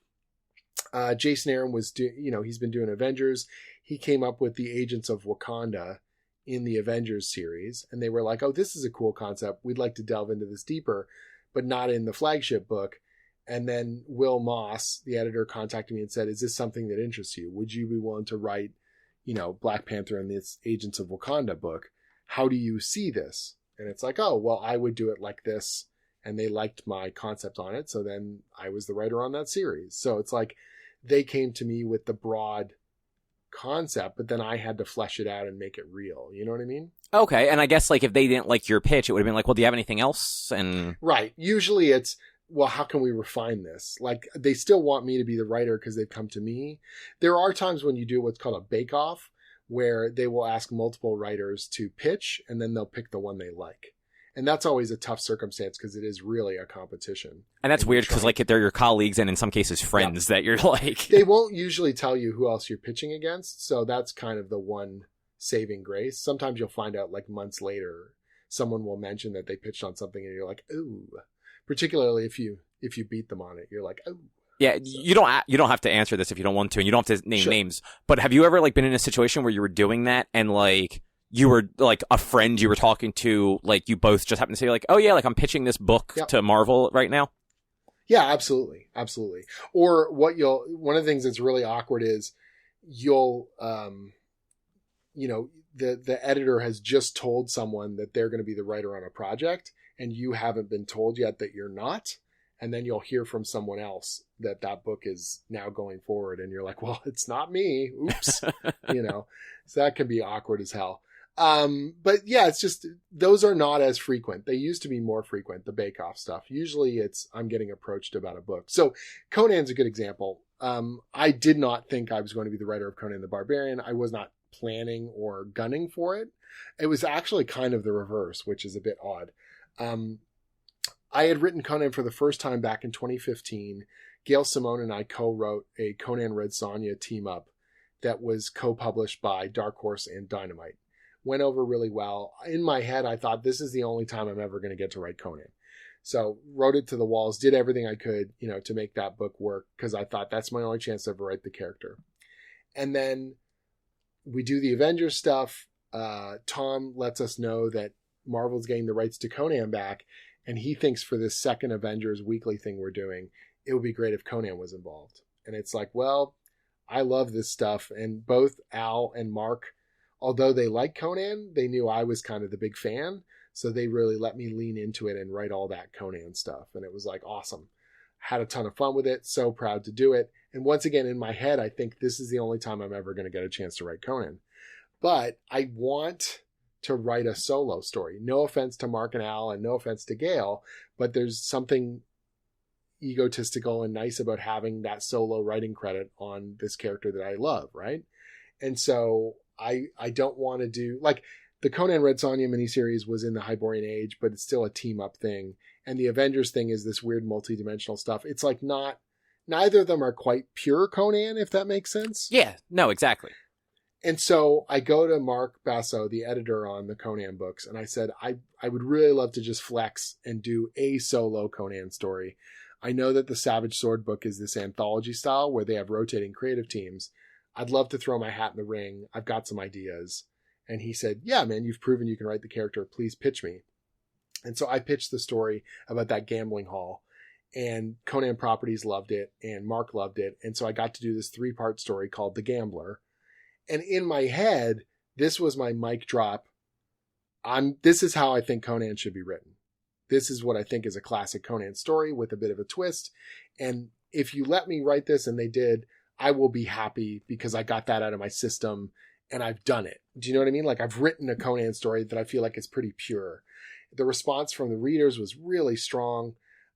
Jason Aaron was he's been doing Avengers. He came up with the Agents of Wakanda in the Avengers series. And they were like, oh, this is a cool concept. We'd like to delve into this deeper, but not in the flagship book. And then Will Moss, the editor, contacted me and said, is this something that interests you? Would you be willing to write, Black Panther in this Agents of Wakanda book? How do you see this? And it's like, oh, well, I would do it like this. And they liked my concept on it. So then I was the writer on that series. So it's like they came to me with the broad concept, but then I had to flesh it out and make it real. You know what I mean? Okay. And I guess like if they didn't like your pitch, it would have been like, well, do you have anything else? And right. Usually it's, well, how can we refine this? Like, they still want me to be the writer because they've come to me. There are times when you do what's called a bake-off, where they will ask multiple writers to pitch, and then they'll pick the one they like. And that's always a tough circumstance because it is really a competition. And that's weird because like they're your colleagues and in some cases friends that you're like... They won't usually tell you who else you're pitching against, so that's kind of the one saving grace. Sometimes you'll find out like months later, someone will mention that they pitched on something and you're like, ooh, particularly if you beat them on it, you're like, oh. Yeah, you don't have to answer this if you don't want to, and you don't have to name Sure. names. But have you ever like been in a situation where you were doing that and like you were like a friend you were talking to, like you both just happened to say like, oh yeah, like I'm pitching this book Yep. to Marvel right now? Yeah, absolutely. Absolutely. Or one of the things that's really awkward is you'll, the editor has just told someone that they're going to be the writer on a project and you haven't been told yet that you're not. And then you'll hear from someone else that book is now going forward. And you're like, well, it's not me. Oops. So that can be awkward as hell. But yeah, it's just, those are not as frequent. They used to be more frequent, the Bake Off stuff. Usually it's, I'm getting approached about a book. So Conan's a good example. I did not think I was going to be the writer of Conan the Barbarian. I was not planning or gunning for it. It was actually kind of the reverse, which is a bit odd. I had written Conan for the first time back in 2015. Gail Simone and I co-wrote a Conan Red Sonja team up that was co-published by Dark Horse and Dynamite. Went over really well. In my head, I thought this is the only time I'm ever going to get to write Conan. So wrote it to the walls, did everything I could, to make that book work because I thought that's my only chance to ever write the character. And then we do the Avengers stuff. Tom lets us know that Marvel's getting the rights to Conan back. And he thinks for this second Avengers weekly thing we're doing, it would be great if Conan was involved. And it's like, well, I love this stuff. And both Al and Mark, although they like Conan, they knew I was kind of the big fan. So they really let me lean into it and write all that Conan stuff. And it was like awesome. Had a ton of fun with it. So proud to do it. And once again, in my head, I think this is the only time I'm ever going to get a chance to write Conan. But I want to write a solo story. No offense to Mark and Al and no offense to Gail, but there's something egotistical and nice about having that solo writing credit on this character that I love, right? And so I don't want to do, like, the Conan Red Sonja miniseries was in the Hyborian Age, but it's still a team up thing. And the Avengers thing is this weird multi-dimensional stuff. It's like neither of them are quite pure Conan, if that makes sense. Yeah, no, exactly. And so I go to Mark Basso, the editor on the Conan books, and I said, I would really love to just flex and do a solo Conan story. I know that the Savage Sword book is this anthology style where they have rotating creative teams. I'd love to throw my hat in the ring. I've got some ideas. And he said, yeah, man, you've proven you can write the character. Please pitch me. And so I pitched the story about that gambling hall. And Conan Properties loved it, and Mark loved it. And so I got to do this 3-part story called The Gambler. And in my head, this was my mic drop. This is how I think Conan should be written. This is what I think is a classic Conan story with a bit of a twist. And if you let me write this, and they did, I will be happy because I got that out of my system and I've done it. Do you know what I mean? Like, I've written a Conan story that I feel like is pretty pure. The response from the readers was really strong.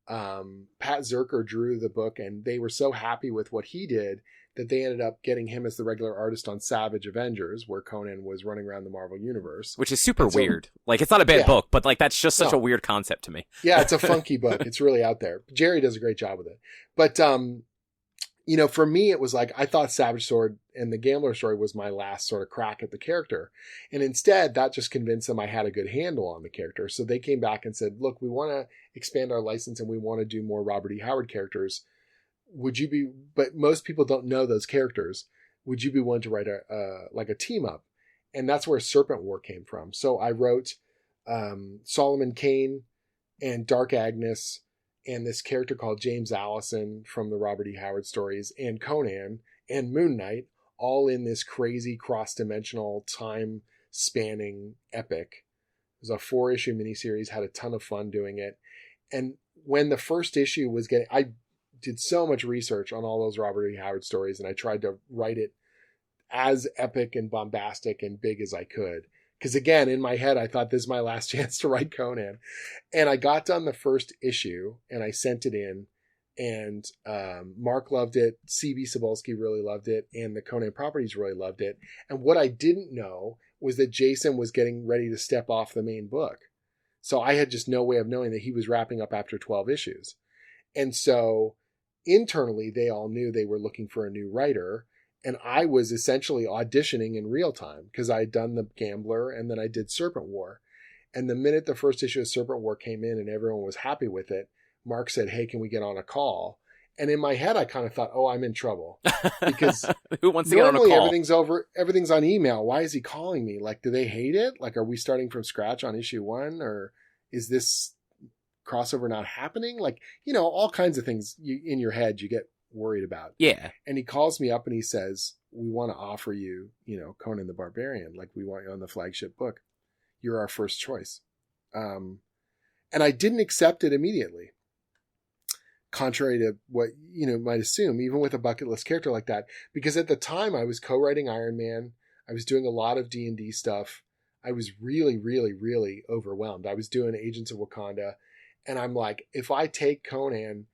Pat Zerker drew the book and they were so happy with what he did that they ended up getting him as the regular artist on Savage Avengers, where Conan was running around the Marvel Universe. Which is super weird. Like, it's not a bad book, but like, that's just such No. a weird concept to me. Yeah, it's a funky book. It's really out there. Jerry does a great job with it. But, for me, it was like, I thought Savage Sword and the Gambler story was my last sort of crack at the character. And instead, that just convinced them I had a good handle on the character. So they came back and said, look, we want to expand our license and we want to do more Robert E. Howard characters. But most people don't know those characters. Would you be willing to write a team up? And that's where Serpent War came from. So I wrote Solomon Kane and Dark Agnes and this character called James Allison from the Robert E. Howard stories and Conan and Moon Knight, all in this crazy cross-dimensional time-spanning epic. It was a 4-issue miniseries, had a ton of fun doing it. And when the first issue was I did so much research on all those Robert E. Howard stories, and I tried to write it as epic and bombastic and big as I could. Because again, in my head, I thought this is my last chance to write Conan. And I got done the first issue, and I sent it in, and Mark loved it, C.B. Cebulski really loved it, and the Conan Properties really loved it. And what I didn't know was that Jason was getting ready to step off the main book. So I had just no way of knowing that he was wrapping up after 12 issues. And so internally, they all knew they were looking for a new writer. And I was essentially auditioning in real time because I had done The Gambler and then I did Serpent War. And the minute the first issue of Serpent War came in and everyone was happy with it, Mark said, "Hey, can we get on a call?" And in my head, I kind of thought, "Oh, I'm in trouble," because who wants to get on a call? Everything's on email. Why is he calling me? Like, do they hate it? Like, are we starting from scratch on issue 1, or is this crossover not happening? Like, all kinds of things in your head you get worried about. Yeah. And he calls me up and he says, "We want to offer you, Conan the Barbarian. Like, we want you on the flagship book. You're our first choice." And I didn't accept it immediately, contrary to what might assume, even with a bucket list character like that, because at the time I was co-writing Iron Man. I was doing a lot of D&D stuff. I was really, really, really overwhelmed. I was doing Agents of Wakanda, and I'm like, if I take Conan,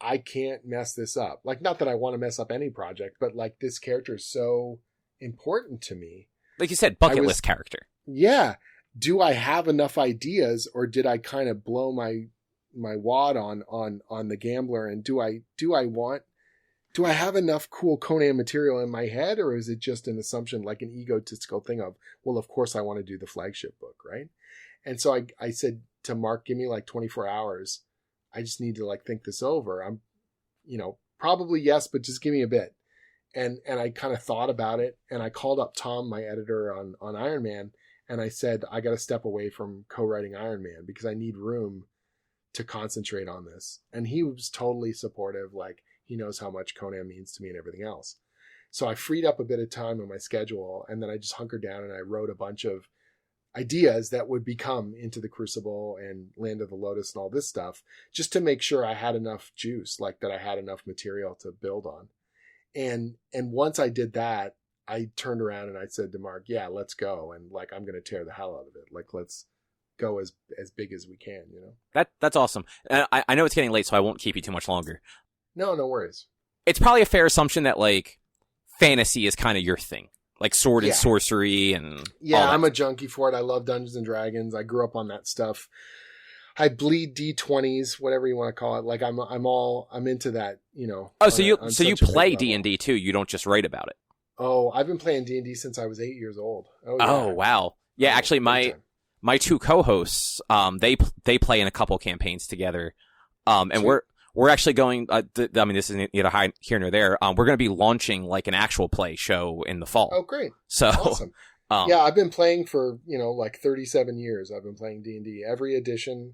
I can't mess this up. Like, not that I want to mess up any project, but like, this character is so important to me. Like you said, bucket list character. Yeah. Do I have enough ideas, or did I kind of blow my wad on The Gambler? And do I have enough cool Conan material in my head, or is it just an assumption, like an egotistical thing of, well, of course I want to do the flagship book, right? And so I said to Mark, give me like 24 hours. I just need to like think this over. I'm, probably yes, but just give me a bit. And I kind of thought about it, and I called up Tom, my editor on Iron Man, and I said, I got to step away from co-writing Iron Man because I need room to concentrate on this. And he was totally supportive. Like, he knows how much Conan means to me and everything else. So I freed up a bit of time in my schedule, and then I just hunkered down and I wrote a bunch of ideas that would become Into the Crucible and Land of the Lotus and all this stuff, just to make sure I had enough juice, like that I had enough material to build on. And once I did that, I turned around and I said to Mark, yeah, let's go. And like, I'm going to tear the hell out of it. Like, let's go as big as we can, That's awesome. I know it's getting late, so I won't keep you too much longer. No worries. It's probably a fair assumption that like fantasy is kind of your thing, like sword and sorcery and I'm a junkie for it. I love Dungeons and Dragons. I grew up on that stuff. I bleed D20s, whatever you want to call it. Like I'm into that, Oh, so you play D&D too. You don't just write about it. Oh, I've been playing D&D since I was 8 years old. Oh, yeah. Oh wow. Yeah, actually my two co-hosts, they play in a couple campaigns together. And sweet. We're actually going, this isn't either here nor there. We're going to be launching like an actual play show in the fall. Oh, great. So awesome. I've been playing for, like 37 years. I've been playing D&D every edition.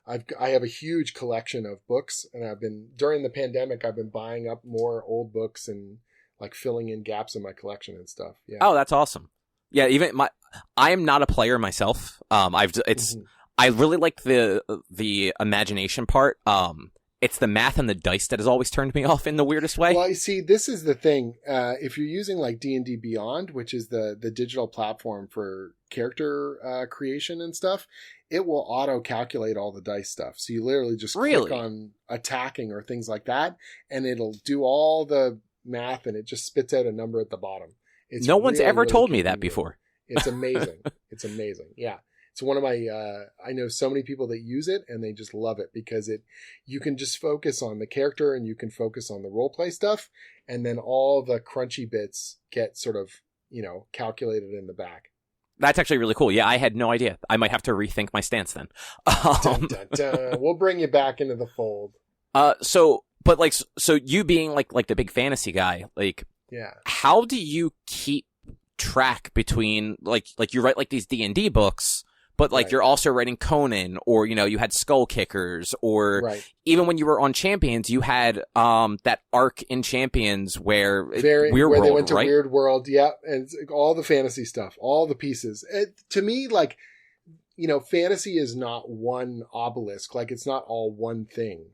I have a huge collection of books, and during the pandemic, I've been buying up more old books and like filling in gaps in my collection and stuff. Yeah. Oh, that's awesome. Yeah. I am not a player myself. I really like the imagination part. It's the math and the dice that has always turned me off in the weirdest way. Well, you see, this is the thing. If you're using like D&D Beyond, which is the digital platform for character creation and stuff, it will auto-calculate all the dice stuff. So you literally just click on attacking or things like that, and it'll do all the math, and it just spits out a number at the bottom. No one's ever told me that before. It's amazing. It's amazing. Yeah. It's one of my, I know so many people that use it and they just love it because you can just focus on the character and you can focus on the role play stuff. And then all the crunchy bits get sort of, calculated in the back. That's actually really cool. Yeah, I had no idea. I might have to rethink my stance then. Dun, dun, dun. We'll bring you back into the fold. So you being like the big fantasy guy, like, yeah, how do you keep track between like you write like these D&D books, but like you're also writing Conan, or you had Skull Kickers, or even when you were on Champions, you had that arc in Champions where they went to Weird World, yeah, and all the fantasy stuff, all the pieces. To me, like, fantasy is not one obelisk, like it's not all one thing.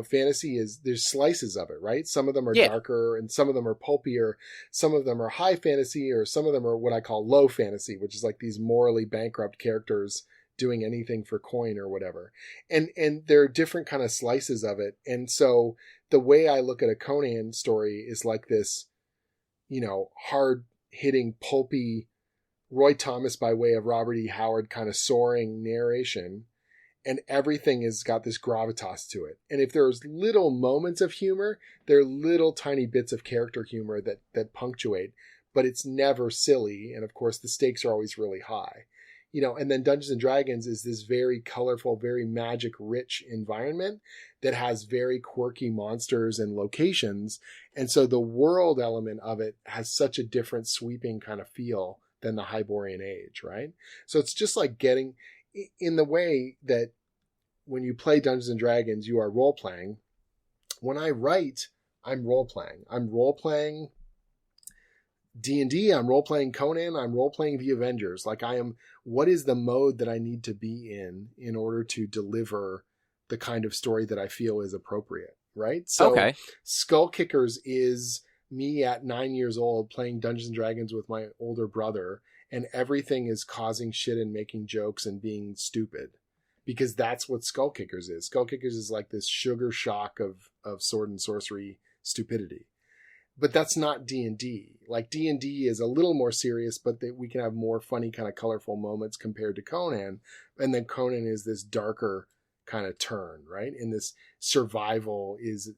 Fantasy there's slices of it, right? Some of them are darker and some of them are pulpier. Some of them are high fantasy, or some of them are what I call low fantasy, which is like these morally bankrupt characters doing anything for coin or whatever. And there are different kind of slices of it. And so the way I look at a Conan story is like this, hard hitting, pulpy Roy Thomas by way of Robert E. Howard kind of soaring narration. and everything has got this gravitas to it. And if there's little moments of humor, there are little tiny bits of character humor that punctuate, but it's never silly. And of course, the stakes are always really high. And then Dungeons and Dragons is this very colorful, very magic rich environment that has very quirky monsters and locations. And so the world element of it has such a different sweeping kind of feel than the Hyborian Age, right? So it's just like getting in the way that when you play Dungeons and Dragons, you are role playing. When I write, I'm role playing. I'm role playing D&D, I'm role playing Conan, I'm role playing the Avengers. Like what is the mode that I need to be in order to deliver the kind of story that I feel is appropriate, right? So Okay. Skull Kickers is me at 9 years old playing Dungeons and Dragons with my older brother, and everything is causing shit and making jokes and being stupid, because that's what Skull Kickers is. Skull Kickers is like this sugar shock of sword and sorcery stupidity. But that's not D&D. Like D&D is a little more serious, but we can have more funny kind of colorful moments compared to Conan. And then Conan is this darker kind of turn, right? And this survival is,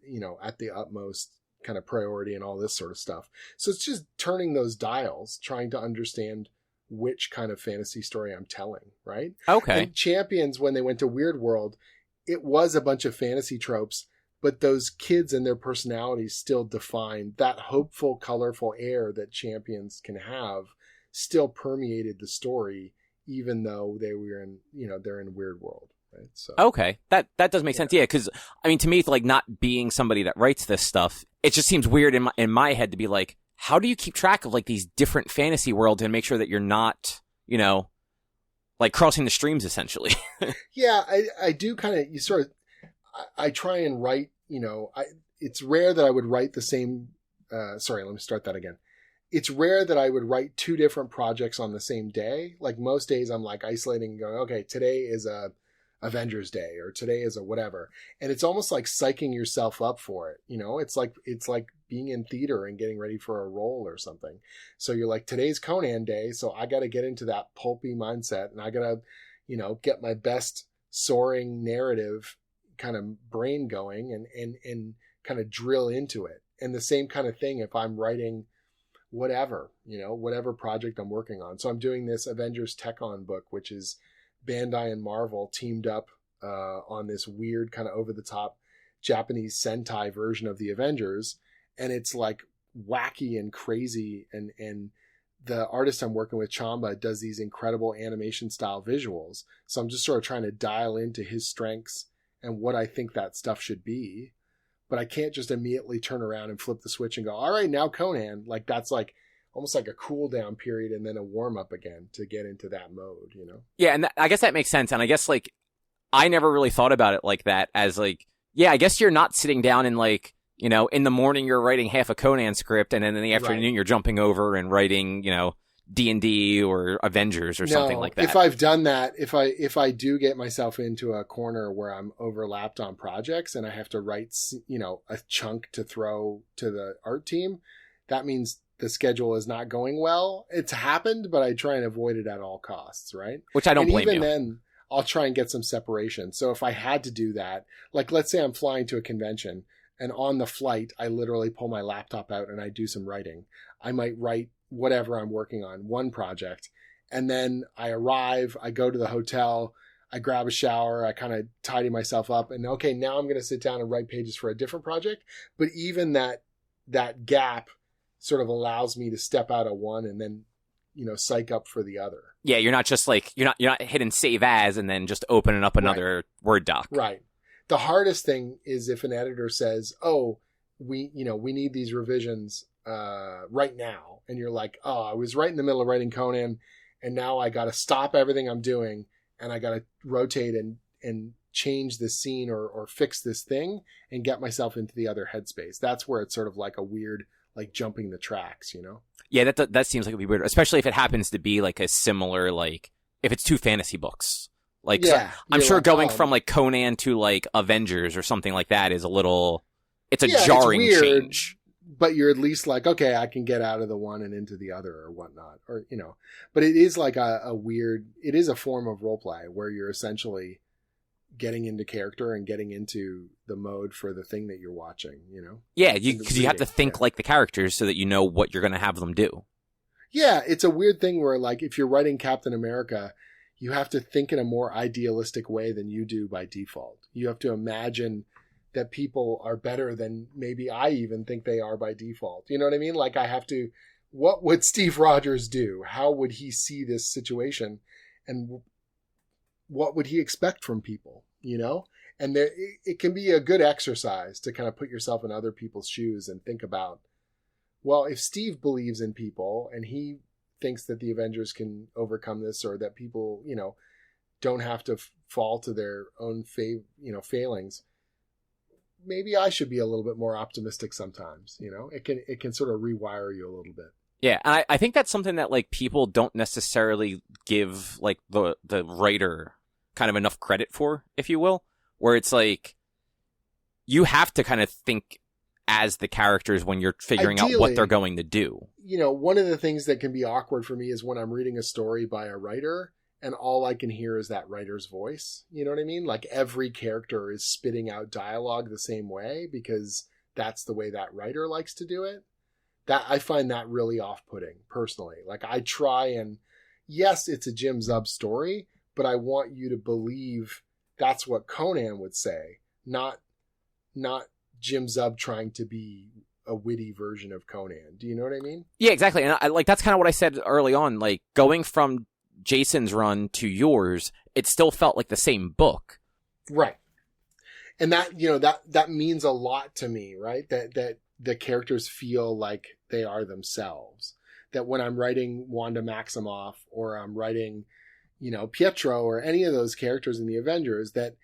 at the utmost kind of priority and all this sort of stuff. So it's just turning those dials, trying to understand which kind of fantasy story I'm telling, right? Okay. And Champions, when they went to Weird World, it was a bunch of fantasy tropes, but those kids and their personalities still define that hopeful, colorful air that Champions can have, still permeated the story, even though they were in, they're in Weird World. Right? So, okay. That does make sense. Yeah. Cause I mean, to me, like not being somebody that writes this stuff, it just seems weird in my head to be like, how do you keep track of like these different fantasy worlds and make sure that you're not, like crossing the streams essentially? Yeah, I do kind of, I try and write, it's rare that I would write the same, sorry, let me start that again. It's rare that I would write two different projects on the same day. Like most days I'm like isolating and going, okay, today is a Avengers Day, or today is a whatever. And it's almost like psyching yourself up for it. It's like being in theater and getting ready for a role or something. So you're like, today's Conan Day. So I got to get into that pulpy mindset, and I got to, get my best soaring narrative kind of brain going and kind of drill into it. And the same kind of thing if I'm writing whatever project I'm working on. So I'm doing this Avengers Tech-On book, which is Bandai and Marvel teamed up on this weird kind of over-the-top Japanese Sentai version of the Avengers. And it's like wacky and crazy. And the artist I'm working with, Chamba, does these incredible animation style visuals. So I'm just sort of trying to dial into his strengths and what I think that stuff should be. But I can't just immediately turn around and flip the switch and go, all right, now Conan. Like that's like almost like a cool down period and then a warm up again to get into that mode, Yeah. And I guess that makes sense. And I guess like, I never really thought about it like that as like, yeah, I guess you're not sitting down and like, in the morning you're writing half a Conan script, and then in the afternoon you're jumping over and writing, D&D or Avengers or something like that. If I've done that, if I do get myself into a corner where I'm overlapped on projects and I have to write, a chunk to throw to the art team, that means the schedule is not going well. It's happened, but I try and avoid it at all costs, right? Which I don't blame you. Even then, I'll try and get some separation. So if I had to do that, like let's say I'm flying to a convention, and on the flight, I literally pull my laptop out and I do some writing. I might write whatever I'm working on, one project. And then I arrive, I go to the hotel, I grab a shower, I kind of tidy myself up. And okay, now I'm going to sit down and write pages for a different project. But even that gap sort of allows me to step out of one and then, psych up for the other. Yeah, you're not just like, you're not hitting save as and then just opening up another Word doc. Right. The hardest thing is if an editor says, oh, we need these revisions right now. And you're like, oh, I was right in the middle of writing Conan, and now I got to stop everything I'm doing, and I got to rotate and change this scene or fix this thing and get myself into the other headspace. That's where it's sort of like a weird, like jumping the tracks, Yeah, that seems like it'd be weird, especially if it happens to be like a similar, like if it's two fantasy books. Like, yeah, so I'm sure like, going from like Conan to like Avengers or something like that is it's a jarring change. But you're at least like, okay, I can get out of the one and into the other or whatnot, or, but it is like a weird, it is a form of role play where you're essentially getting into character and getting into the mode for the thing that you're watching, Yeah, because you have to think like the characters so that you know what you're going to have them do. Yeah, it's a weird thing where, like, if you're writing Captain America, you have to think in a more idealistic way than you do by default. You have to imagine that people are better than maybe I even think they are by default. You know what I mean? Like, I have to, what would Steve Rogers do? How would he see this situation? And what would he expect from people, And it can be a good exercise to kind of put yourself in other people's shoes and think about, well, if Steve believes in people and he thinks that the Avengers can overcome this, or that people, don't have to fall to their own failings, maybe I should be a little bit more optimistic sometimes. It can sort of rewire you a little bit. Yeah, and I think that's something that, like, people don't necessarily give, like, the writer kind of enough credit for, if you will, where it's like you have to kind of think as the characters when you're figuring out what they're going to do. One of the things that can be awkward for me is when I'm reading a story by a writer and all I can hear is that writer's voice. You know what I mean? Like, every character is spitting out dialogue the same way because that's the way that writer likes to do it. That I find that really off-putting personally. Like, I try and, yes, it's a Jim Zub story, but I want you to believe that's what Conan would say, not Jim Zub trying to be a witty version of Conan. Do you know what I mean? Yeah, exactly. And that's kind of what I said early on. Like, going from Jason's run to yours, it still felt like the same book. Right. And that, that means a lot to me, right? That the characters feel like they are themselves. That when I'm writing Wanda Maximoff, or I'm writing, Pietro, or any of those characters in the Avengers, that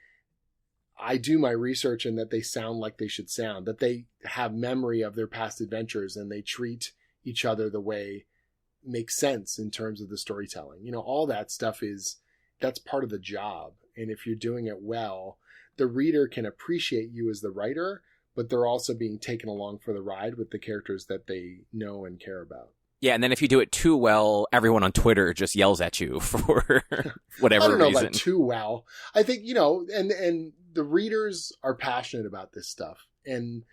I do my research and that they sound like they should sound, that they have memory of their past adventures and they treat each other the way makes sense in terms of the storytelling. All that stuff that's part of the job. And if you're doing it well, the reader can appreciate you as the writer, but they're also being taken along for the ride with the characters that they know and care about. Yeah, and then if you do it too well, everyone on Twitter just yells at you for whatever reason. I don't know about too well. I think, and the readers are passionate about this stuff. And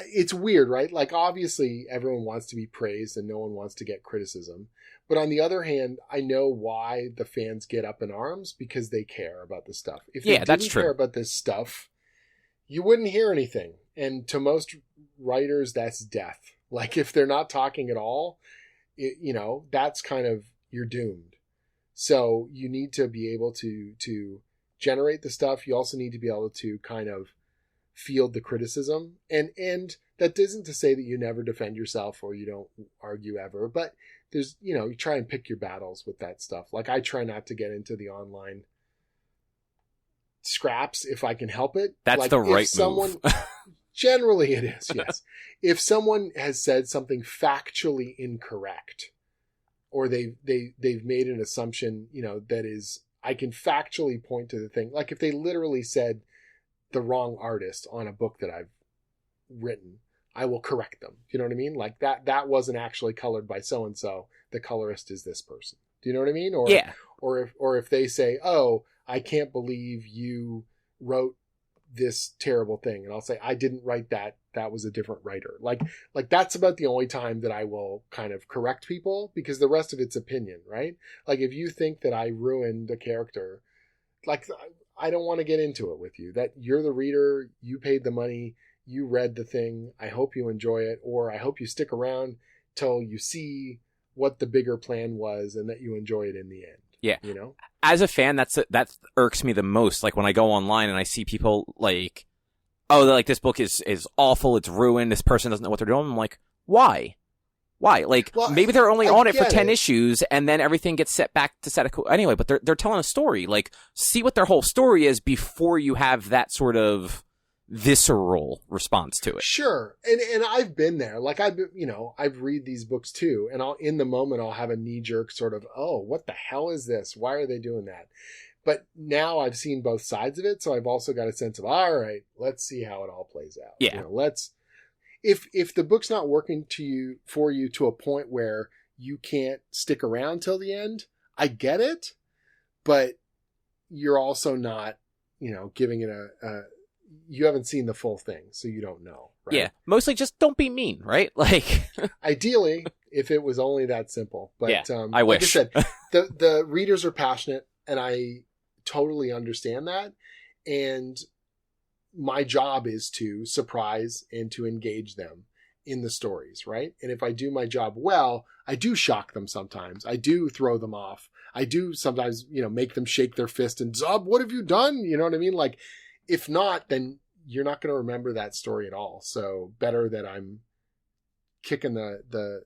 it's weird, right? Like, obviously, everyone wants to be praised and no one wants to get criticism. But on the other hand, I know why the fans get up in arms, because they care about this stuff. If they didn't care about this stuff, you wouldn't hear anything. And to most writers, that's death. Like, if they're not talking at all, that's kind of, you're doomed. So you need to be able to generate the stuff. You also need to be able to kind of field the criticism. And that isn't to say that you never defend yourself or you don't argue ever, but there's, you try and pick your battles with that stuff. Like, I try not to get into the online scraps if I can help it. That's like, the right move. Generally it is, yes. If someone has said something factually incorrect, or they've made an assumption, that is, I can factually point to the thing. Like, if they literally said the wrong artist on a book that I've written, I will correct them. You know what I mean? Like, that wasn't actually colored by so-and-so. The colorist is this person. Do you know what I mean? Or, yeah. Or if they say, oh, I can't believe you wrote this terrible thing, and I'll say, I didn't write that. That was a different writer. Like that's about the only time that I will kind of correct people, because the rest of it's opinion, right? Like, if you think that I ruined a character, like, I don't want to get into it with you. That you're the reader, you paid the money, you read the thing. I hope you enjoy it, or I hope you stick around till you see what the bigger plan was and that you enjoy it in the end. Yeah. As a fan, that irks me the most. Like, when I go online and I see people like, oh, they're like, this book is awful, it's ruined, this person doesn't know what they're doing. I'm like, why? Like, well, maybe they're only on it for 10 issues and then everything gets set back to status quo anyway, but they're telling a story. Like, see what their whole story is before you have that sort of visceral response to it. Sure. And I've been there. Like, I've read these books too, and in the moment I'll have a knee jerk sort of, oh, what the hell is this? Why are they doing that? But now I've seen both sides of it, so I've also got a sense of, all right, let's see how it all plays out. Yeah. If the book's not working for you to a point where you can't stick around till the end, I get it, but you're also not, giving it you haven't seen the full thing, so you don't know. Right? Yeah. Mostly just don't be mean, right? Like, ideally, if it was only that simple, but yeah, I wish. Like I said, the readers are passionate, and I totally understand that. And my job is to surprise and to engage them in the stories, right? And if I do my job well, I do shock them sometimes. I do throw them off. I do sometimes, make them shake their fist and, Zub, what have you done? You know what I mean? Like, if not, then you're not going to remember that story at all. So better that I'm kicking the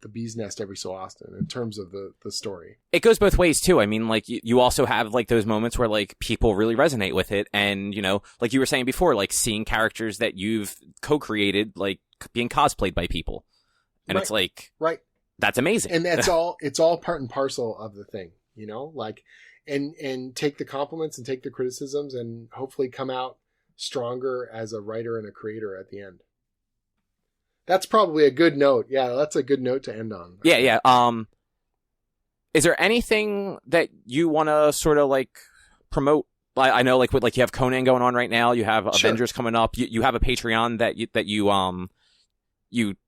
bee's nest every so often in terms of the story. It goes both ways too. I mean, like you also have like those moments where like people really resonate with it. And, like you were saying before, like seeing characters that you've co-created, like being cosplayed by people. And right. It's like, right. That's amazing. And it's all part and parcel of the thing, like, and take the compliments and take the criticisms and hopefully come out stronger as a writer and a creator at the end. That's probably a good note. Yeah, that's a good note to end on. Yeah. Is there anything that you want to sort of like promote? I know like you have Conan going on right now. You have Avengers coming up. You have a Patreon that you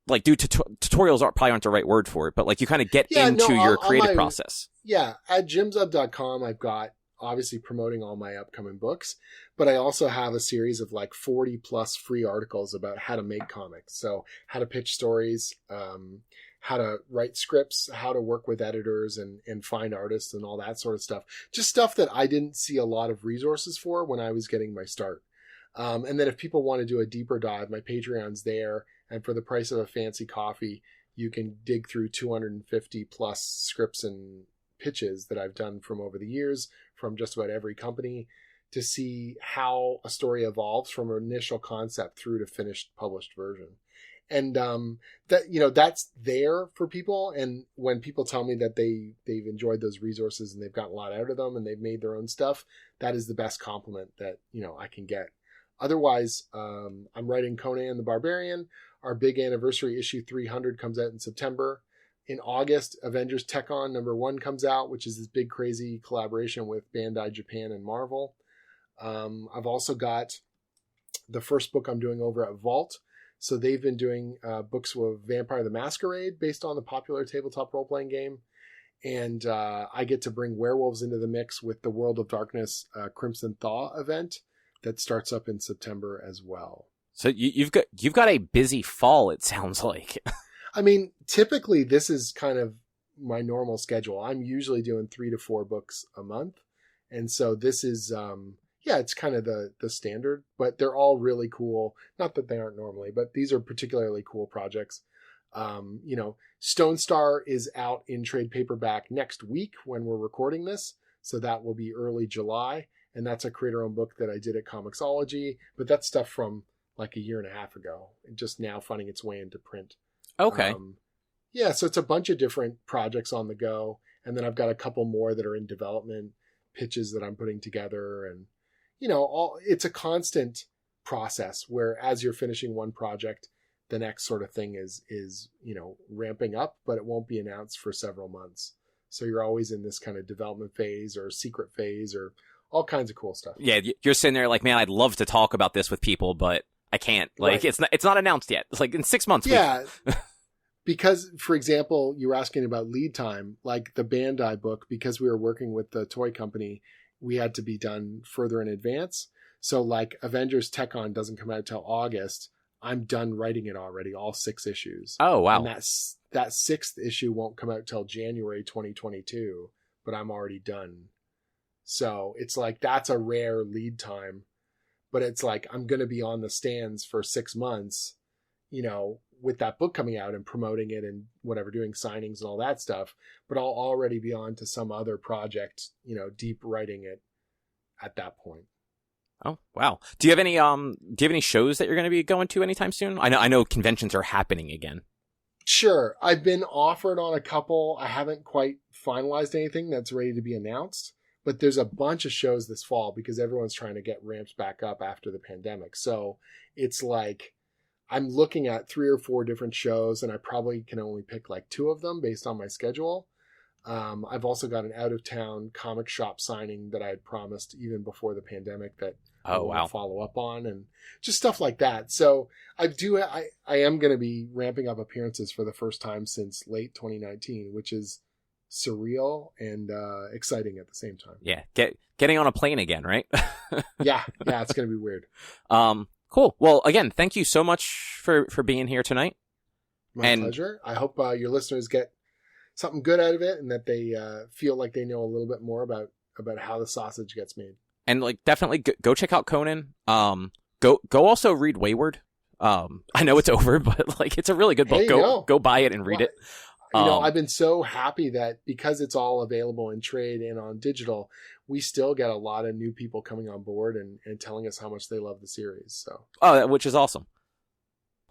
like do tutorials probably aren't the right word for it, but like you kind of get into your creative process. Yeah. At jimzub.com, I've got obviously promoting all my upcoming books, but I also have a series of like 40 plus free articles about how to make comics. So how to pitch stories, how to write scripts, how to work with editors and find artists and all that sort of stuff. Just stuff that I didn't see a lot of resources for when I was getting my start. And then if people want to do a deeper dive, my Patreon's there. And for the price of a fancy coffee, you can dig through 250 plus scripts and pitches that I've done from over the years from just about every company to see how a story evolves from an initial concept through to finished published version. And that's there for people. And when people tell me that they've enjoyed those resources and they've gotten a lot out of them and they've made their own stuff, that is the best compliment that I can get. Otherwise, I'm writing Conan the Barbarian. Our big anniversary issue 300 comes out in September. In August, Avengers Tech-On #1 comes out, which is this big crazy collaboration with Bandai Japan and Marvel. I've also got the first book I'm doing over at Vault. So they've been doing books with Vampire the Masquerade based on the popular tabletop role-playing game. And I get to bring werewolves into the mix with the World of Darkness Crimson Thaw event that starts up in September as well. So you've got a busy fall, it sounds like. I mean, typically this is kind of my normal schedule. I'm usually doing 3 to 4 books a month. And so this is, it's kind of the standard, but they're all really cool. Not that they aren't normally, but these are particularly cool projects. Stone Star is out in trade paperback next week when we're recording this. So that will be early July. And that's a creator-owned book that I did at Comixology, but that's stuff from like a year and a half ago, and just now finding its way into print. Okay. So it's a bunch of different projects on the go. And then I've got a couple more that are in development, pitches that I'm putting together. And, it's a constant process where as you're finishing one project, the next sort of thing is ramping up, but it won't be announced for several months. So you're always in this kind of development phase or secret phase or all kinds of cool stuff. Yeah, you're sitting there like, man, I'd love to talk about this with people, but I can't. Like, right. It's not announced yet. It's like in 6 months. Yeah. Because, for example, you were asking about lead time, like the Bandai book, because we were working with the toy company, we had to be done further in advance. So like Avengers Tech-On doesn't come out till August. I'm done writing it already, all 6 issues. Oh, wow. And that 6th issue won't come out till January 2022, but I'm already done. So it's like, that's a rare lead time, but it's like, I'm going to be on the stands for 6 months, with that book coming out and promoting it and whatever, doing signings and all that stuff, but I'll already be on to some other project, deep writing it at that point. Oh, wow. Do you have any shows that you're going to be going to anytime soon? I know conventions are happening again. Sure. I've been offered on a couple. I haven't quite finalized anything that's ready to be announced, but there's a bunch of shows this fall because everyone's trying to get ramped back up after the pandemic. So it's like, I'm looking at 3 or 4 different shows and I probably can only pick like 2 of them based on my schedule. I've also got an out-of-town comic shop signing that I had promised even before the pandemic that I will follow up on, and just stuff like that. So I am going to be ramping up appearances for the first time since late 2019, which is surreal and exciting at the same time. Yeah, getting on a plane again, right? yeah, it's going to be weird. Cool. Well, again, thank you so much for being here tonight. My pleasure. I hope your listeners get something good out of it, and that they feel like they know a little bit more about how the sausage gets made. And like, definitely go check out Conan. Go also read Wayward. I know it's over, but like, it's a really good book. Go buy it and read it. I've been so happy that because it's all available in trade and on digital, we still get a lot of new people coming on board and telling us how much they love the series. So, which is awesome.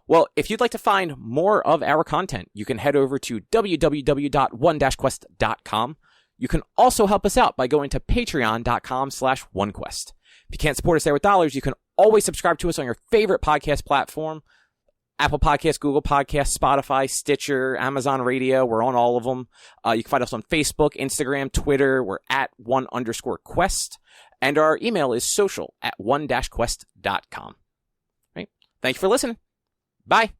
Well, if you'd like to find more of our content, you can head over to www.one-quest.com. You can also help us out by going to patreon.com/onequest. If you can't support us there with dollars, you can always subscribe to us on your favorite podcast platform. Apple Podcasts, Google Podcasts, Spotify, Stitcher, Amazon Radio. We're on all of them. You can find us on Facebook, Instagram, Twitter. We're at @one_quest. And our email is social@one-quest.com. Right? Thank you for listening. Bye.